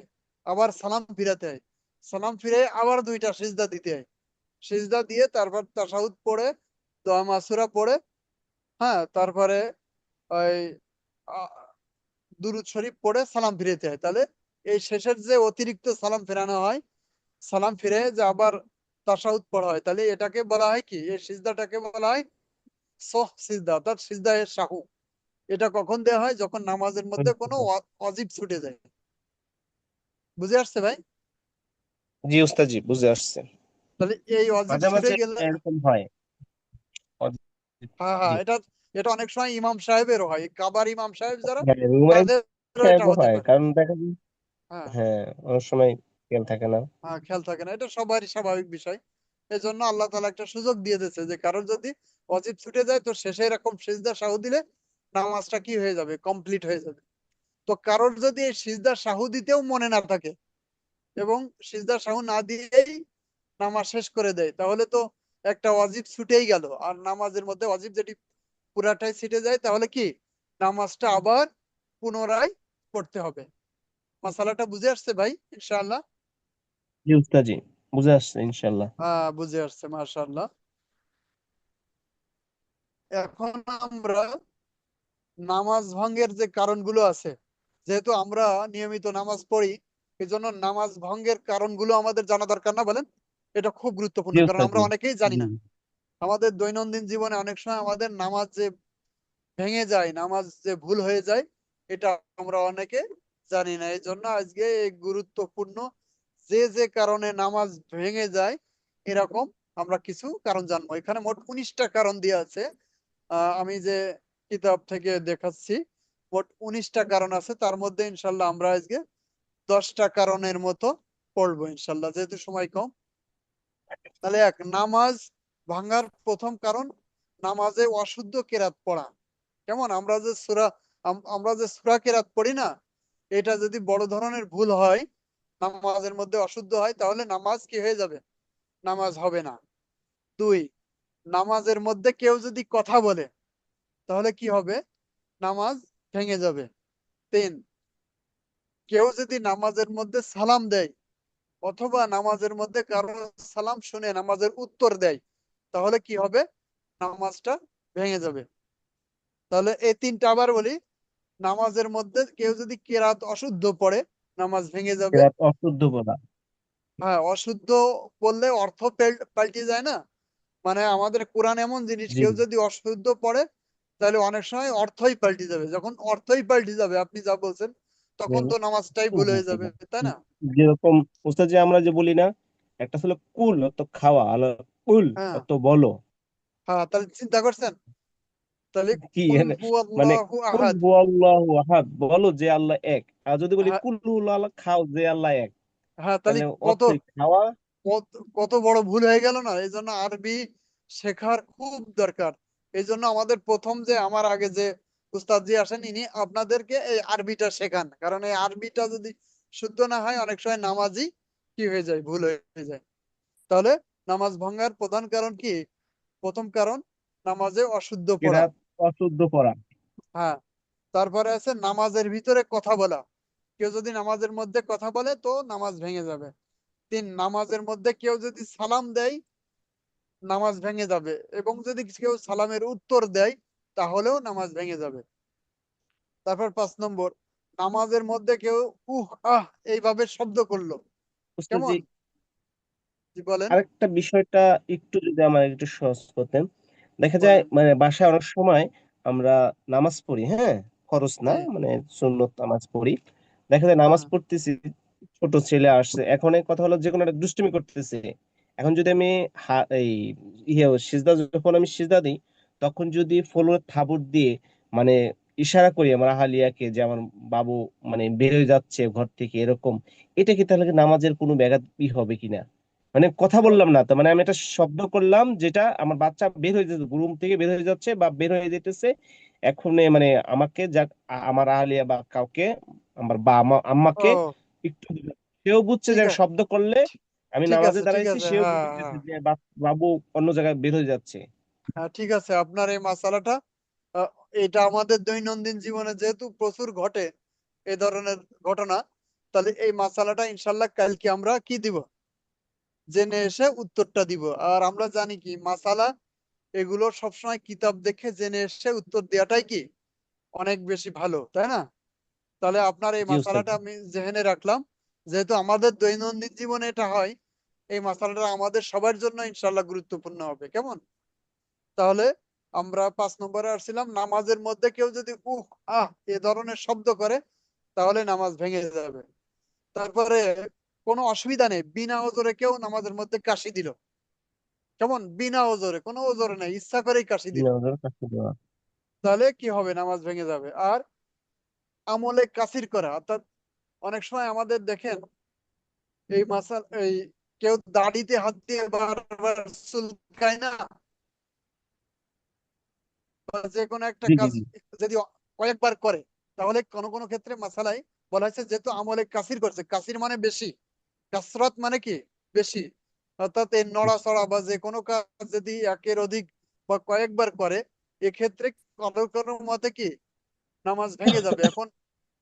আবার সালাম ফিরাতে হয়। সালাম ফিরে আবার দুইটা সিজদা দিতে হয়। সিজদা দিয়ে তারপর তাশাহুদ পড়ে দোয়া মাসুরা পড়ে, হ্যাঁ, তারপরে ওই আ- দুরূদ শরীফ পড়ে সালাম ফিরাতে হয়। তাহলে এই শেষের যে অতিরিক্ত সালাম ফেরানো হয়, সালাম ফিরে যে আবার তাশাহুদ পড়া হয়, তাহলে এটাকে বলা হয় কি, এই সিজদাটাকে বলা হয় সহ সিজদা, অর্থাৎ সিজদা এর সাহু। এটা কখন দেওয়া হয়? যখন নামাজের মধ্যে কোনো ওয়াজিব ছুটে যায়। বুঝে আসছে ভাই? জি উস্তাদ জি, বুঝে আসছে। তাহলে এই ওয়াজিব মাঝে ছুটে মাঝে গেলে, এরকম হয়। হ্যাঁ জি হ্যাঁ, এটা এটা অনেক সময় ইমাম সাহেবেরও হয়, কাবার ইমাম সাহেব যারা, হ্যাঁ, রুমাইল তাদেরও এটা সাহেবও হতে হয়, পারে। কারণ দেখা যায় হ্যাঁ হ্যাঁ অনেক সময় খেয়াল থাকে না। হ্যাঁ, খেয়াল থাকে না, এটা সবারই স্বাভাবিক বিষয়। এই জন্য আল্লাহ তাআলা একটা সুযোগ দিয়ে দিয়েছে যে কারোর যদি ওয়াজিব ছুটে যায় তো শেষে এরকম সিজদা সাহু দিলে নামাজটা কি হয়ে যাবে? কমপ্লিট হয়ে যাবে। তো কারোর যদি এই সিজদা সাহু দিতেও মনে না থাকে এবং সিজদা সাহু না দিয়েই নামাজ শেষ করে দেয়, তাহলে তো একটা ওয়াজিব ছুটেই গেল। আর নামাজের মধ্যে ওয়াজিব যেটি পুরাটাই ছুটে যায়, তাহলে কি নামাজটা আবার পুনরায় পড়তে হবে। মাসালাটা বুঝে আসছে ভাই ইনশাআল্লাহ? জি উস্তাদ জি, বুঝে আসছে ইনশাল্লাহ। বুঝে আসছে, মাশাআল্লাহ। এখন আমরা নামাজ ভঙ্গের যে কারণগুলো আছে, যেহেতু আমরা নিয়মিত নামাজ পড়ি, এজন্য নামাজ ভঙ্গের কারণগুলো আমাদের জানা দরকার, না বলেন? এটা খুব গুরুত্বপূর্ণ, জি কারণ উস্তাদ আমরা জি। অনেকেই জানি জি না। আমাদের দৈনন্দিন জীবনে অনেক সময় আমাদের নামাজ যে ভেঙে যায়, নামাজ যে ভুল হয়ে যায়, এটা আমরা অনেকে জানি না। এই জন্য আজকে এই গুরুত্বপূর্ণ যে যে কারণে নামাজ ভেঙে যায় এরকম আমরা কিছু কারণ জানবো। এখানে মোট 19টা কারণ দেওয়া আছে। আমি যে কিতাব থেকে দেখাচ্ছি, মোট 19টা কারণ আছে। তার মধ্যে ইনশাল্লাহ আমরা আজকে 10টা কারণের মতো পড়বো ইনশাল্লাহ, যেহেতু সময় কম। তাহলে নামাজ ভাঙার প্রথম কারণ নামাজে অশুদ্ধ কেরাত পড়া। কেমন? আমরা যে সূরা কেরাত পড়ি না, এটা যদি বড় ধরনের ভুল হয়, নামাজের মধ্যে অশুদ্ধ হয়, তাহলে নামাজ কি হয়ে যাবে? নামাজ হবে না। 2, নামাজের মধ্যে কেউ যদি কথা বলে তাহলে কি হবে? নামাজ ভেঙে যাবে। 3, কেউ যদি নামাজের মধ্যে সালাম দেয় অথবা নামাজের মধ্যে কারো সালাম শুনে নামাজের উত্তর দেয়, তাহলে কি হবে? নামাজটা ভেঙে যাবে। তাহলে এই 3টা আবার বলি। নামাজের মধ্যে কেউ যদি কেরাত অশুদ্ধ পড়ে, নামাজ ভেঙে যাবে। কেরাত অশুদ্ধ বলা। হ্যাঁ, অশুদ্ধ বললে অর্থ পাল্টে যায় না? মানে আমাদের কোরআন এমন জিনিস, জি কেউ যদি অশুদ্ধ পড়ে তাহলে অনেক সময় অর্থই পাল্টে যাবে। যখন অর্থই পাল্টে যাবে আপনি যা বলছেন, তখন তো নামাজটাই ভুল হয়ে যাবে, তাই না? যেরকম উস্তাদ জি, আমরা যে বলি না, একটা ছিল কুল অত খাওয়া, আর কুল হ্যাঁ অত বলো। হ্যাঁ, তাহলে চিন্তা করছেন? তাহলে কি কুল এর- মানে হুয়াল্লাহু কুল আহাদ। হুয়াল্লাহু আহাদ, বলো যে আল্লাহ এক। আর যদি বলি হ্যাঁ কুল হুয়াল্লাহু, খাও যে আল্লাহ এক, হ্যাঁ, তাহলে তাহলে কত অর্থই খাওয়া। কত কত বড় ভুল হয়ে গেল না? এই জন্য আরবি শেখার খুব দরকার। এই জন্য আমাদের প্রথম যে আমার আগে যে উস্তাদ জি আসেন, ইনি আপনাদেরকে এই আরবিটা শেখান, কারণ এই আরবিটা যদি শুদ্ধ না হয় অনেক সময় নামাজই কি হয়ে যায়? ভুল হয়ে যায়। তাহলে নামাজ ভাঙার প্রধান কারণ কি? প্রথম কারণ নামাজে অশুদ্ধ পড়া। কেরাত অশুদ্ধ পড়া। হ্যাঁ, তারপরে আছে নামাজের ভিতরে কথা বলা। কেউ যদি নামাজের মধ্যে কথা বলে তো নামাজ ভেঙে যাবে। 3, নামাজের মধ্যে কেউ যদি সালাম দেয় নামাজ ভেঙে যাবে, এবং যদি কেউ সালামের উত্তর দেয় তাহলেও নামাজ ভেঙে যাবে। তারপর 5 নম্বর, নামাজের মধ্যে কেউ উহ আহ এইভাবে শব্দ করলো। উস্তাদ জি, কেমন? জি বলেন আরেকটা বিষয়টা একটু যদি আমার একটু সহজ করতেন। দেখা যায় বলেন মানে বাসায় অনেক সময় আমরা নামাজ পড়ি, হ্যাঁ, ফরজ না জি মানে সুন্নত নামাজ পড়ি। দেখা যায় নামাজ হ্যাঁ পড়তেছি, ছোট ছেলে আসছে, এখন এই কথা হলো যে কোনো একটা দুষ্টুমি করতেছে। এখন যদি আমি এই সিজদা, যখন আমি সিজদা দিই, তখন যদি ফলোর থাবুর দিয়ে মানে ইশারা করি আমার আহালিয়াকে যে আমার বাবু মানে বের হয়ে যাচ্ছে ঘর থেকে, এরকম, এটা কি তাহলে কি নামাজের কোনো ব্যাঘাত হবে কিনা? মানে কথা ও, বললাম না তো, মানে আমি একটা শব্দ করলাম যেটা আমার বাচ্চা বের হয়ে যাচ্ছে, রুম থেকে বের হয়ে যাচ্ছে বা বের হয়ে যেতেছে, এখন মানে আমাকে যা আমার আহলিয়া বা কাউকে, আমার বা আম্মাকে ও একটু সেও বুঝছে যে ঠিক আমি আছে শব্দ করলে আমি ঠিক নামাজে আছে ঠিক দাঁড়াইছি, আছে সেও হ্যাঁ বুঝতেছে হ্যাঁ যে বাবু অন্য জায়গায় বের হয়ে যাচ্ছে। হ্যাঁ ঠিক আছে আপনার এই মাসালাটা আহ, এটা আমাদের দৈনন্দিন জীবনে যেহেতু প্রচুর ঘটে এই ধরনের ঘটনা, তাহলে এই মাসালাটা ইনশাল্লাহ কালকে আমরা কি দিব, জেনে এসে উত্তরটা দিব। আর আমরা জানি কি মাসালা এগুলো সবসময় কিতাব দেখে জেনে এসে উত্তর দেওয়াটাই কি অনেক বেশি ভালো, তাই না? তাহলে আপনার এই জি ওস্তাদ। মাসালাটা আমি জেনে রাখলাম, যেহেতু আমাদের দৈনন্দিন জীবনে এটা হয়, এই মাসালাটা আমাদের সবার জন্য ইনশাল্লাহ গুরুত্বপূর্ণ হবে। কেমন? তাহলে আমরা 5 নম্বরে আসছিলাম, নামাজের মধ্যে কেউ যদি উহ আহ এ ধরনের শব্দ করে তাহলে নামাজ ভেঙে যাবে। তারপরে কোনো অসুবিধা নেই, বিনা ওজরে কেউ নামাজের মধ্যে কাশি দিল, কেমন, বিনা ওজরে, কোনো ওজরে নেই, ইচ্ছা করেই কাশি দিল, বিনোদনের কাছে দেওয়া। তাহলে কি হবে, নামাজ ভেঙে যাবে। আর আমলে কাসির করা, অর্থাৎ অনেক সময় আমাদের দেখেন এই মাসাল এই কেউ দাড়িতে হাত দিয়ে বারবার চুলকায় না, বা যে কোনো একটা জি জি কাজ জি। যদি কয়েকবার করে, তাহলে কোনো কোনো ক্ষেত্রে মাসালায় বলা হয়েছে যেহেতু আমলে কাসির করছে, কাসির মানে বেশি, কাসরাত মানে কি বেশি, অর্থাৎ এই নড়াচড়া বা যে কোনো কাজ যদি একের অধিক বা কয়েকবার করে, এক্ষেত্রে কারোর কারোর মতে কি নামাজ ভেঙে যাবে। এখন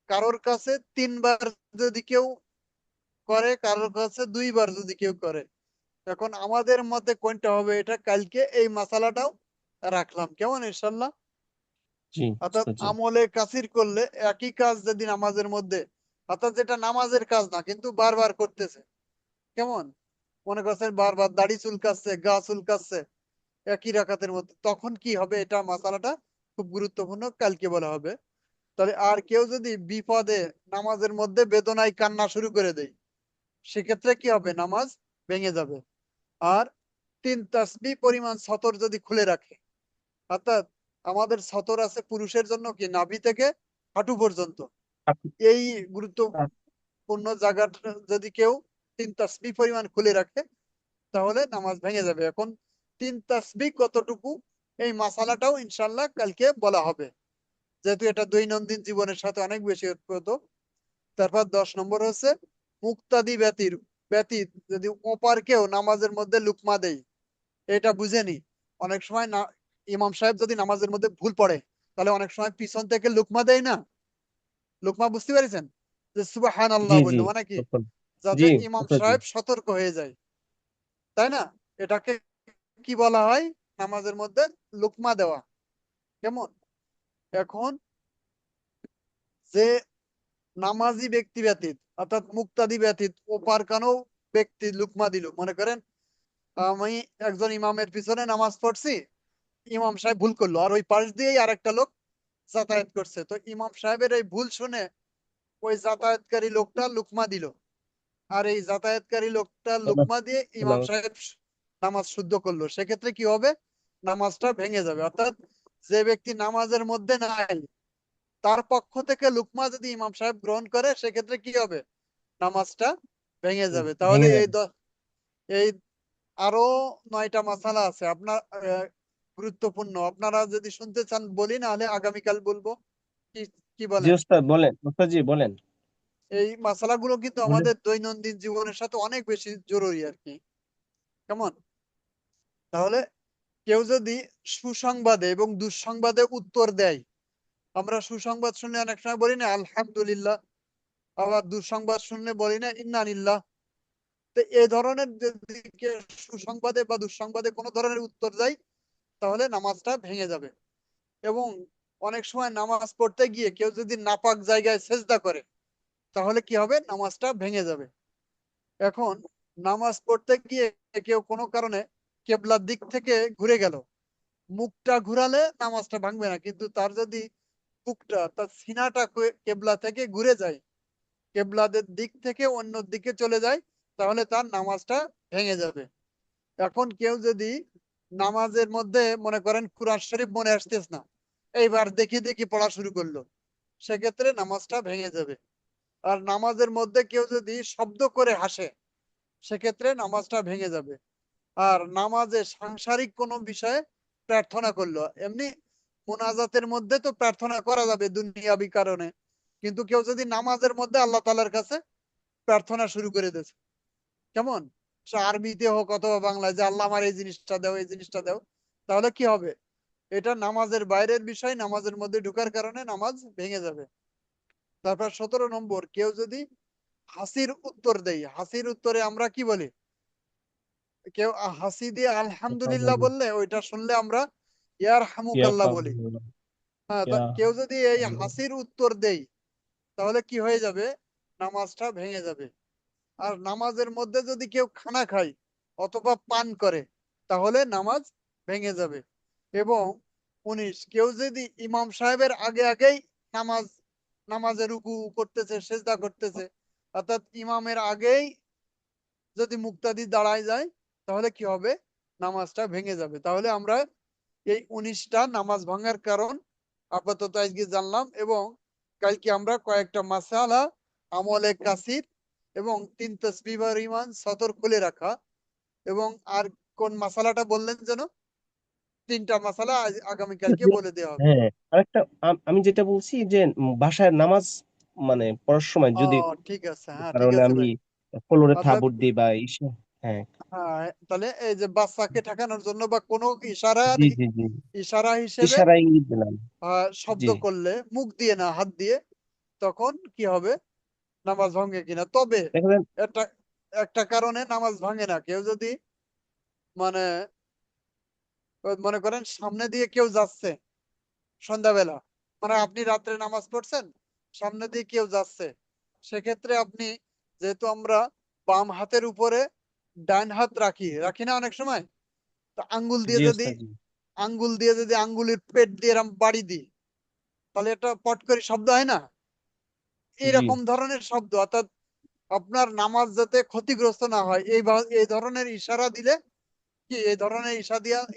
কারোর কাছে 3 বার যদি কেউ করে, কারোর কাছে 2 বার যদি কেউ করে, এখন আমাদের মতে কোনটা হবে, এটা কালকে এই মাসালাটাও রাখলাম। কেমন ইনশাল্লাহ? জি অর্থাৎ ওস্তাদ, জি। আমলে কাসির করলে একই কাজ যদি নামাজের মধ্যে, অর্থাৎ যেটা নামাজের কাজ না কিন্তু বারবার করতেছে, কেমন, মনে করছেন বারবার দাড়ি চুলকাচ্ছে, গা চুলকাচ্ছে একই রাকাতের মধ্যে, তখন কি হবে, এটা মাসালাটা খুব গুরুত্বপূর্ণ, কালকে বলা হবে। তাহলে আর কেউ যদি বিপদে নামাজের মধ্যে বেদনায় কান্না শুরু করে দেয়, সেক্ষেত্রে কি হবে, নামাজ ভেঙে যাবে। আর 3 তাসবিহ পরিমাণ সতর যদি খুলে রাখে, অর্থাৎ আমাদের সতর আছে পুরুষের জন্য কি নাভি থেকে হাঁটু পর্যন্ত, এই গুরুত্বপূর্ণ জায়গাটা যদি কেউ 3 তাসবিহ পরিমাণ খুলে রাখে তাহলে নামাজ ভেঙে যাবে। এখন 3 তাসবিহ কতটুকু, এই মাসালাটাও ইনশাল্লাহ কালকে বলা হবে, যেহেতু এটা দৈনন্দিন জীবনের সাথে অনেক বেশি ওতপ্রোত। তারপর 10 নম্বর হচ্ছে মুক্তাদি ব্যতীত যদি ওপার কেউ নামাজের মধ্যে লুকমা দেয়, এটা বুঝেনি, অনেক সময় না ইমাম সাহেব যদি নামাজের মধ্যে ভুল পড়ে, তাহলে অনেক সময় পিছন থেকে লুকমা দেয় না, লুকমা বুঝতে পেরেছেন, যে সুবহান জি আল্লাহ জি বললো, মানে কি, তখন। জি যাতে ইমাম ওস্তাদ, জি। সাহেব সতর্ক হয়ে যায়, তাই না? এটাকে কি বলা হয়, নামাজের মধ্যে লুকমা দেওয়া। কেমন? এখন যে নামাজি ব্যক্তি ব্যতীত, অর্থাৎ মুক্তাদি ব্যতীত ওপার কানো ব্যক্তি লুকমা দিল, মনে করেন আমি একজন ইমামের পিছনে নামাজ পড়ছি, ইমাম সাহেব ভুল করলো আর ওই পাশ দিয়েই আরেকটা লোক যাতায়াত করছে, তো ইমাম সাহেবের এই ভুল শুনে ওই যাতায়াতকারী লোকটা লুকমা দিল, আর এই যাতায়াতকারী লোকটা লুকমা দিয়ে ইমাম নামাজ। সাহেব নামাজ শুদ্ধ করলো, সেক্ষেত্রে কি হবে, নামাজটা ভেঙে যাবে। অর্থাৎ যে ব্যক্তি নামাজের মধ্যে নাই, তার পক্ষ থেকে লুকমা যদি ইমাম সাহেব গ্রহণ করে, সেক্ষেত্রে কি হবে, নামাজটা ভেঙে যাবে। তাহলে ভেঙে এই যাবে। এই আরো 9টা মাসালা আছে আপনার, গুরুত্বপূর্ণ, আপনারা যদি শুনতে চান বলি, না হলে আগামীকাল বলবো, কি কি জি বলেন? ওস্তাদ, বলেন ওস্তাদ, জি বলেন। এই মাসালাগুলো কিন্তু বলেন। আমাদের দৈনন্দিন জীবনের সাথে অনেক বেশি জরুরি আর কি। কেমন? তাহলে কেউ যদি সুসংবাদে এবং দুঃসংবাদে উত্তর দেয়, আমরা সুসংবাদ শুনলে অনেক সময় বলি না আলহামদুলিল্লাহ, আবার দুঃসংবাদ শুনলে বলি না ইন্না লিল্লাহ। তো এই ধরনের যদি কেউ সুসংবাদে বা দুঃসংবাদে কোনো ধরনের উত্তর দেয়, তাহলে নামাজটা ভেঙে যাবে। এবং অনেক সময় নামাজ পড়তে গিয়ে কেউ যদি নাপাক জায়গায় সেজদা করে, তাহলে কি হবে, নামাজটা ভেঙে যাবে। এখন নামাজ পড়তে গিয়ে কেউ কোনো কারণে কেবলার দিক থেকে ঘুরে গেল, মুখটা ঘুরালে নামাজটা ভাঙবে না, কিন্তু তার যদি বুকটা তার সিনাটা কেবলা থেকে ঘুরে যায়, কেবলাদের দিক থেকে অন্য দিকে চলে যায়, তাহলে তার নামাজটা ভেঙে যাবে। এখন কেউ যদি নামাজের মধ্যে মনে করেন কুরআন শরীফ মনে আসতেছে না, এইবার দেখি দেখি পড়া শুরু করলো, সেক্ষেত্রে নামাজটা ভেঙে যাবে। আর নামাজের মধ্যে কেউ যদি শব্দ করে হাসে, সেক্ষেত্রে নামাজটা ভেঙে যাবে। আর নামাজে সাংসারিক কোনো বিষয়ে প্রার্থনা করলো, এমনি মোনাজাতের মধ্যে তো প্রার্থনা করা যাবে দুনিয়াবি কারণে, কিন্তু কেউ যদি নামাজের মধ্যে আল্লাহ তাআলার কাছে প্রার্থনা শুরু করে দিয়েছে, কেমন, সে আরবিতে হোক অথবা বাংলায়, যে আল্লাহ আমার এই জিনিসটা দাও, এই জিনিসটা দাও, তাহলে কি হবে? এটা নামাজের বাইরের বিষয়, নামাজের মধ্যে ঢুকার কারণে নামাজ ভেঙে যাবে। তারপর 17 নম্বর, কেউ যদি হাসির উত্তর দেয়, হাসির উত্তরে আমরা কি বলি? কেউ হাসি দিয়ে আলহামদুলিল্লাহ বললে ওইটা শুনলে আমরা ইয়ার হামুকাল্লাহ বলি। হ্যাঁ, তো কেউ যদি এই হাসির উত্তর দেয়, তাহলে কি হয়ে যাবে? নামাজটা ভেঙে যাবে। আর নামাজের মধ্যে যদি কেউ খানা খায় অথবা পান করে, তাহলে নামাজ ভেঙে যাবে। এবং 19, কেউ যদি ইমাম সাহেবের আগে আগেই নামাজ নামাজে রুকু করতেছে, সেজদা করতেছে, অর্থাৎ ইমামের আগেই যদি মুক্তাদি দাঁড়ায় যায়, তাহলে কি হবে? নামাজটা ভেঙে যাবে। তাহলে আমরা এই 19টা নামাজ ভাঙার কারণ আপাতত আজকে জানলাম, এবং কালকে আমরা কয়েকটা মাসালা, আমলে কাসির, এবং 3 তাসবিহ পরিমাণ সতর খুলে রাখা, এবং আর কোন মাসালাটা বললেন যেন? 3টা মাসালা আগামীকালকে বলে দেওয়া হবে। হ্যাঁ, আরেকটা আমি যেটা বলছি যে বাসায় নামাজ মানে পড়ার সময় ও যদি ঠিক আছে, হ্যাঁ ঠিক কারণে আছে আমি ভাই। ফ্লোরে অর্থাৎ থাবড় দিই বা ইসে, হ্যাঁ, হ্যাঁ, তাহলে এই যে বাচ্চাকে ঠেকানোর জন্য বা কোনো ইশারার জি জি জি, ইশারা হিসেবে ইশারায় ইঙ্গিত দিলাম। শব্দ জি, করলে, মুখ দিয়ে না হাত দিয়ে, তখন কি হবে? নামাজ ভাঙে কিনা। তবে দেখবেন, একটা একটা কারণে নামাজ ভাঙে না, কেউ যদি মানে মনে করেন সামনে দিয়ে কেউ যাচ্ছে সন্ধ্যাবেলা, মানে আপনি রাত্রে নামাজ পড়ছেন, সামনে দিয়ে কেউ যাচ্ছে, সেক্ষেত্রে আপনি, যেহেতু আমরা বাম হাতের উপরে ডান হাত রাখি রাখি না অনেক সময়, তো জি ওস্তাদ জি, আঙ্গুল দিয়ে যদি আঙ্গুলের পেট দিয়ে এরম বাড়ি দিই, তাহলে এটা পট করে শব্দ হয় না? জি এরকম ধরনের শব্দ, অর্থাৎ আপনার নামাজ যাতে ক্ষতিগ্রস্ত না হয়, এই ধরনের ইশারা দিলে কি, এই ধরনের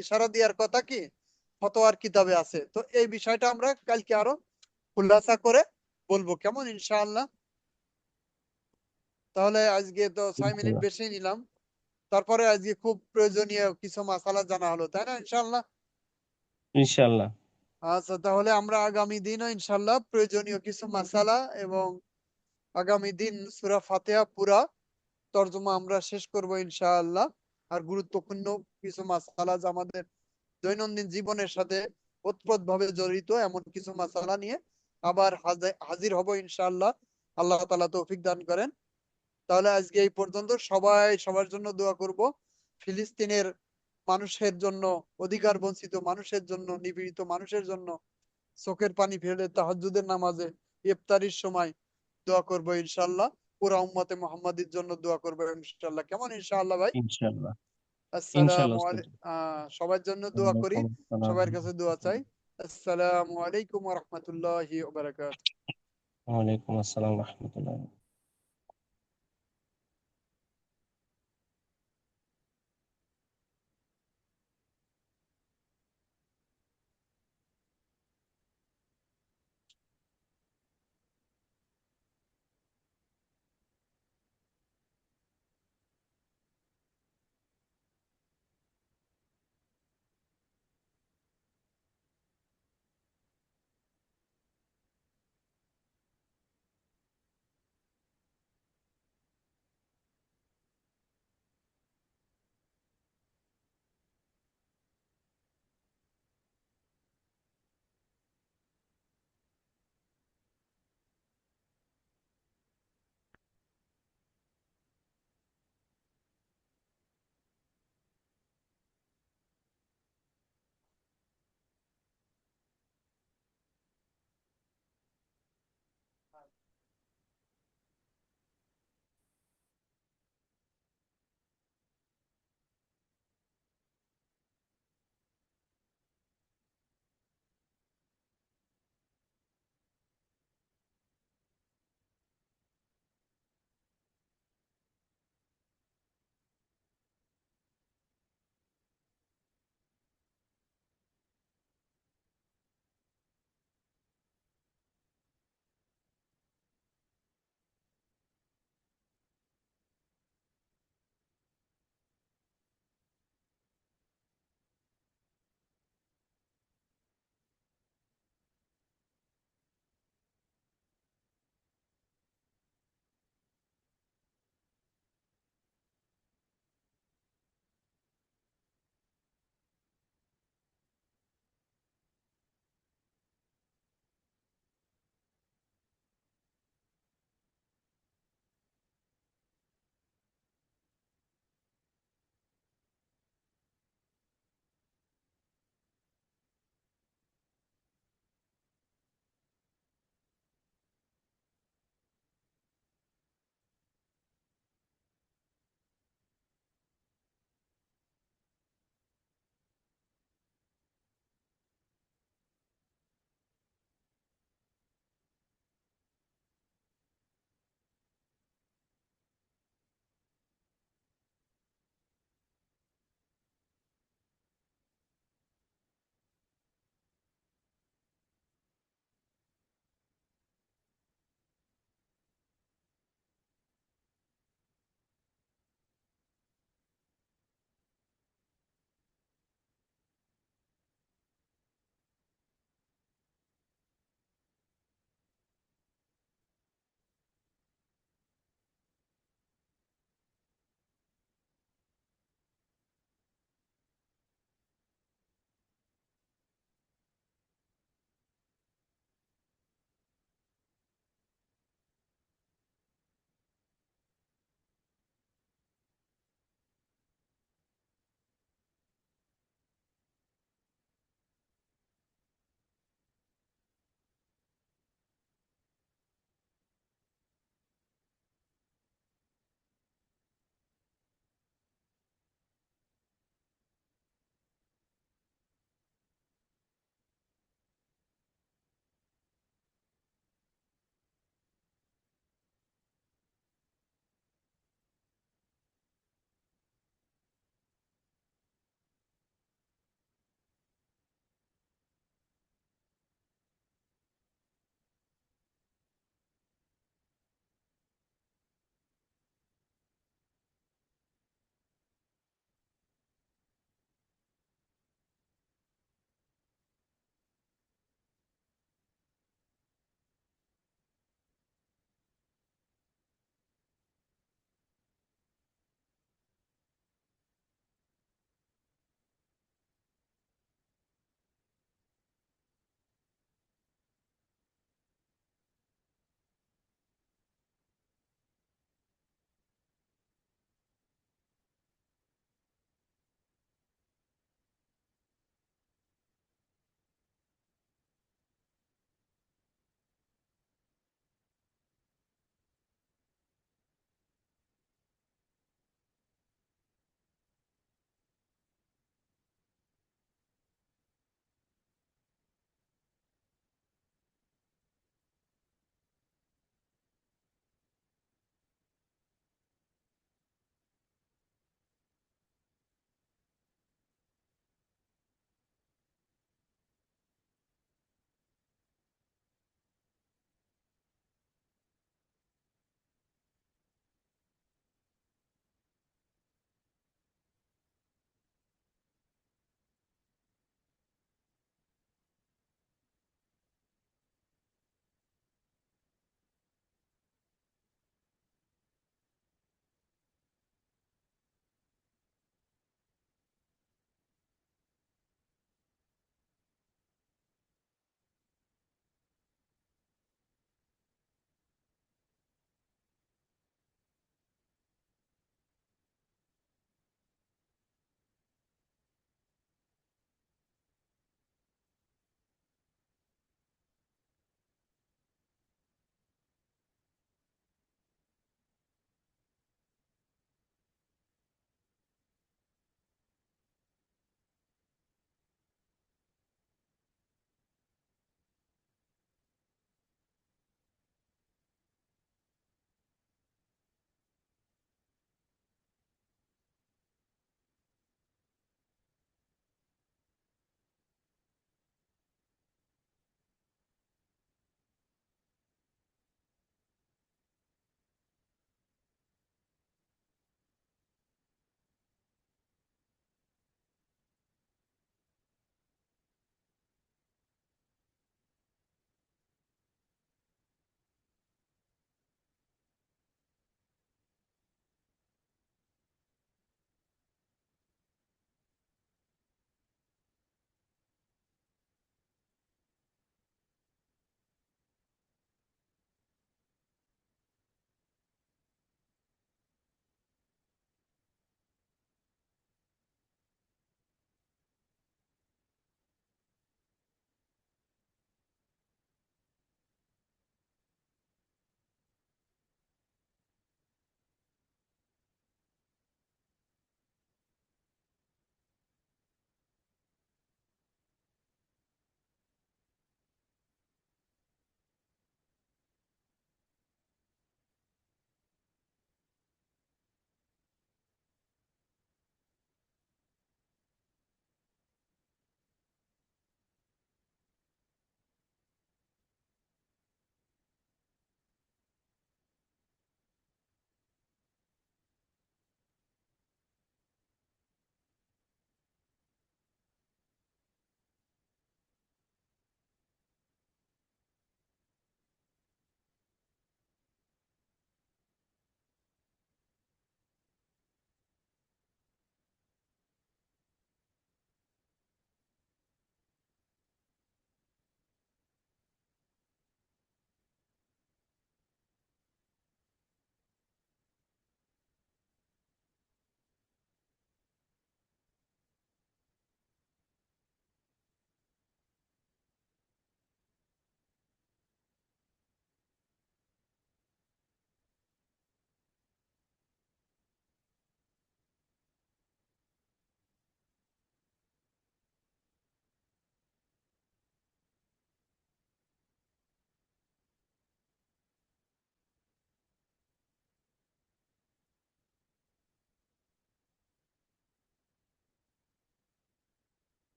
ইশারা দেওয়ার কথা কি ফতোয়ার কিতাবে আছে। তো এই বিষয়টা আমরা কালকে আরো খুলাসা করে বলবো, কেমন, ইনশাআল্লাহ। তাহলে আজকে তো 6 মিনিট ইনশাল্লাহ, বেশি নিলাম, তারপরে আজকে খুব প্রয়োজনীয় কিছু মাসালা জানা হলো, তাই না? ইনশাআল্লাহ। ইনশাল্লাহ, আচ্ছা, তাহলে আমরা আগামী দিনও ইনশাআল্লাহ প্রয়োজনীয় কিছু মাসালা এবং আগামী দিন সূরা ফাতিহা পুরা তর্জমা আমরা শেষ করব ইনশাআল্লাহ। আর গুরুত্বপূর্ণ কিছু মাসালা যা আমাদের দৈনন্দিন জীবনের সাথে ওতপ্রোতভাবে জড়িত, এমন কিছু মাসালা নিয়ে আবার হাজির হব ইনশাআল্লাহ। আল্লাহ তাআলা তৌফিক দান করেন। তাহলে আজকে এই পর্যন্ত, সবাই সবার জন্য দোয়া করব। ফিলিস্তিনের মানুষের জন্য, অধিকার বঞ্চিত মানুষের জন্য, নিপীড়িত মানুষের জন্য চোখের পানি ফেলে তাহাজ্জুদের নামাজে ইফতারির সময় দোয়া করব ইনশাআল্লাহ। পুরা উম্মতে মুহাম্মাদির জন্য দোয়া করব ইনশাআল্লাহ, কেমন, ইনশাআল্লাহ ভাই? ইনশাল্লাহ, ইনশাল্লাহ আসসালামু ওস্তাদ জি। আলাইকুম। সবার জন্য দোয়া করি, ওয়ালাইকুম আসসালাম। সবার কাছে দোয়া চাই। আসসালামু আলাইকুম ওয়া রাহমাতুল্লাহি ওয়া বারাকাতুহু। ওয়ালাইকুম আসসালাম রহমতুল্লাহ।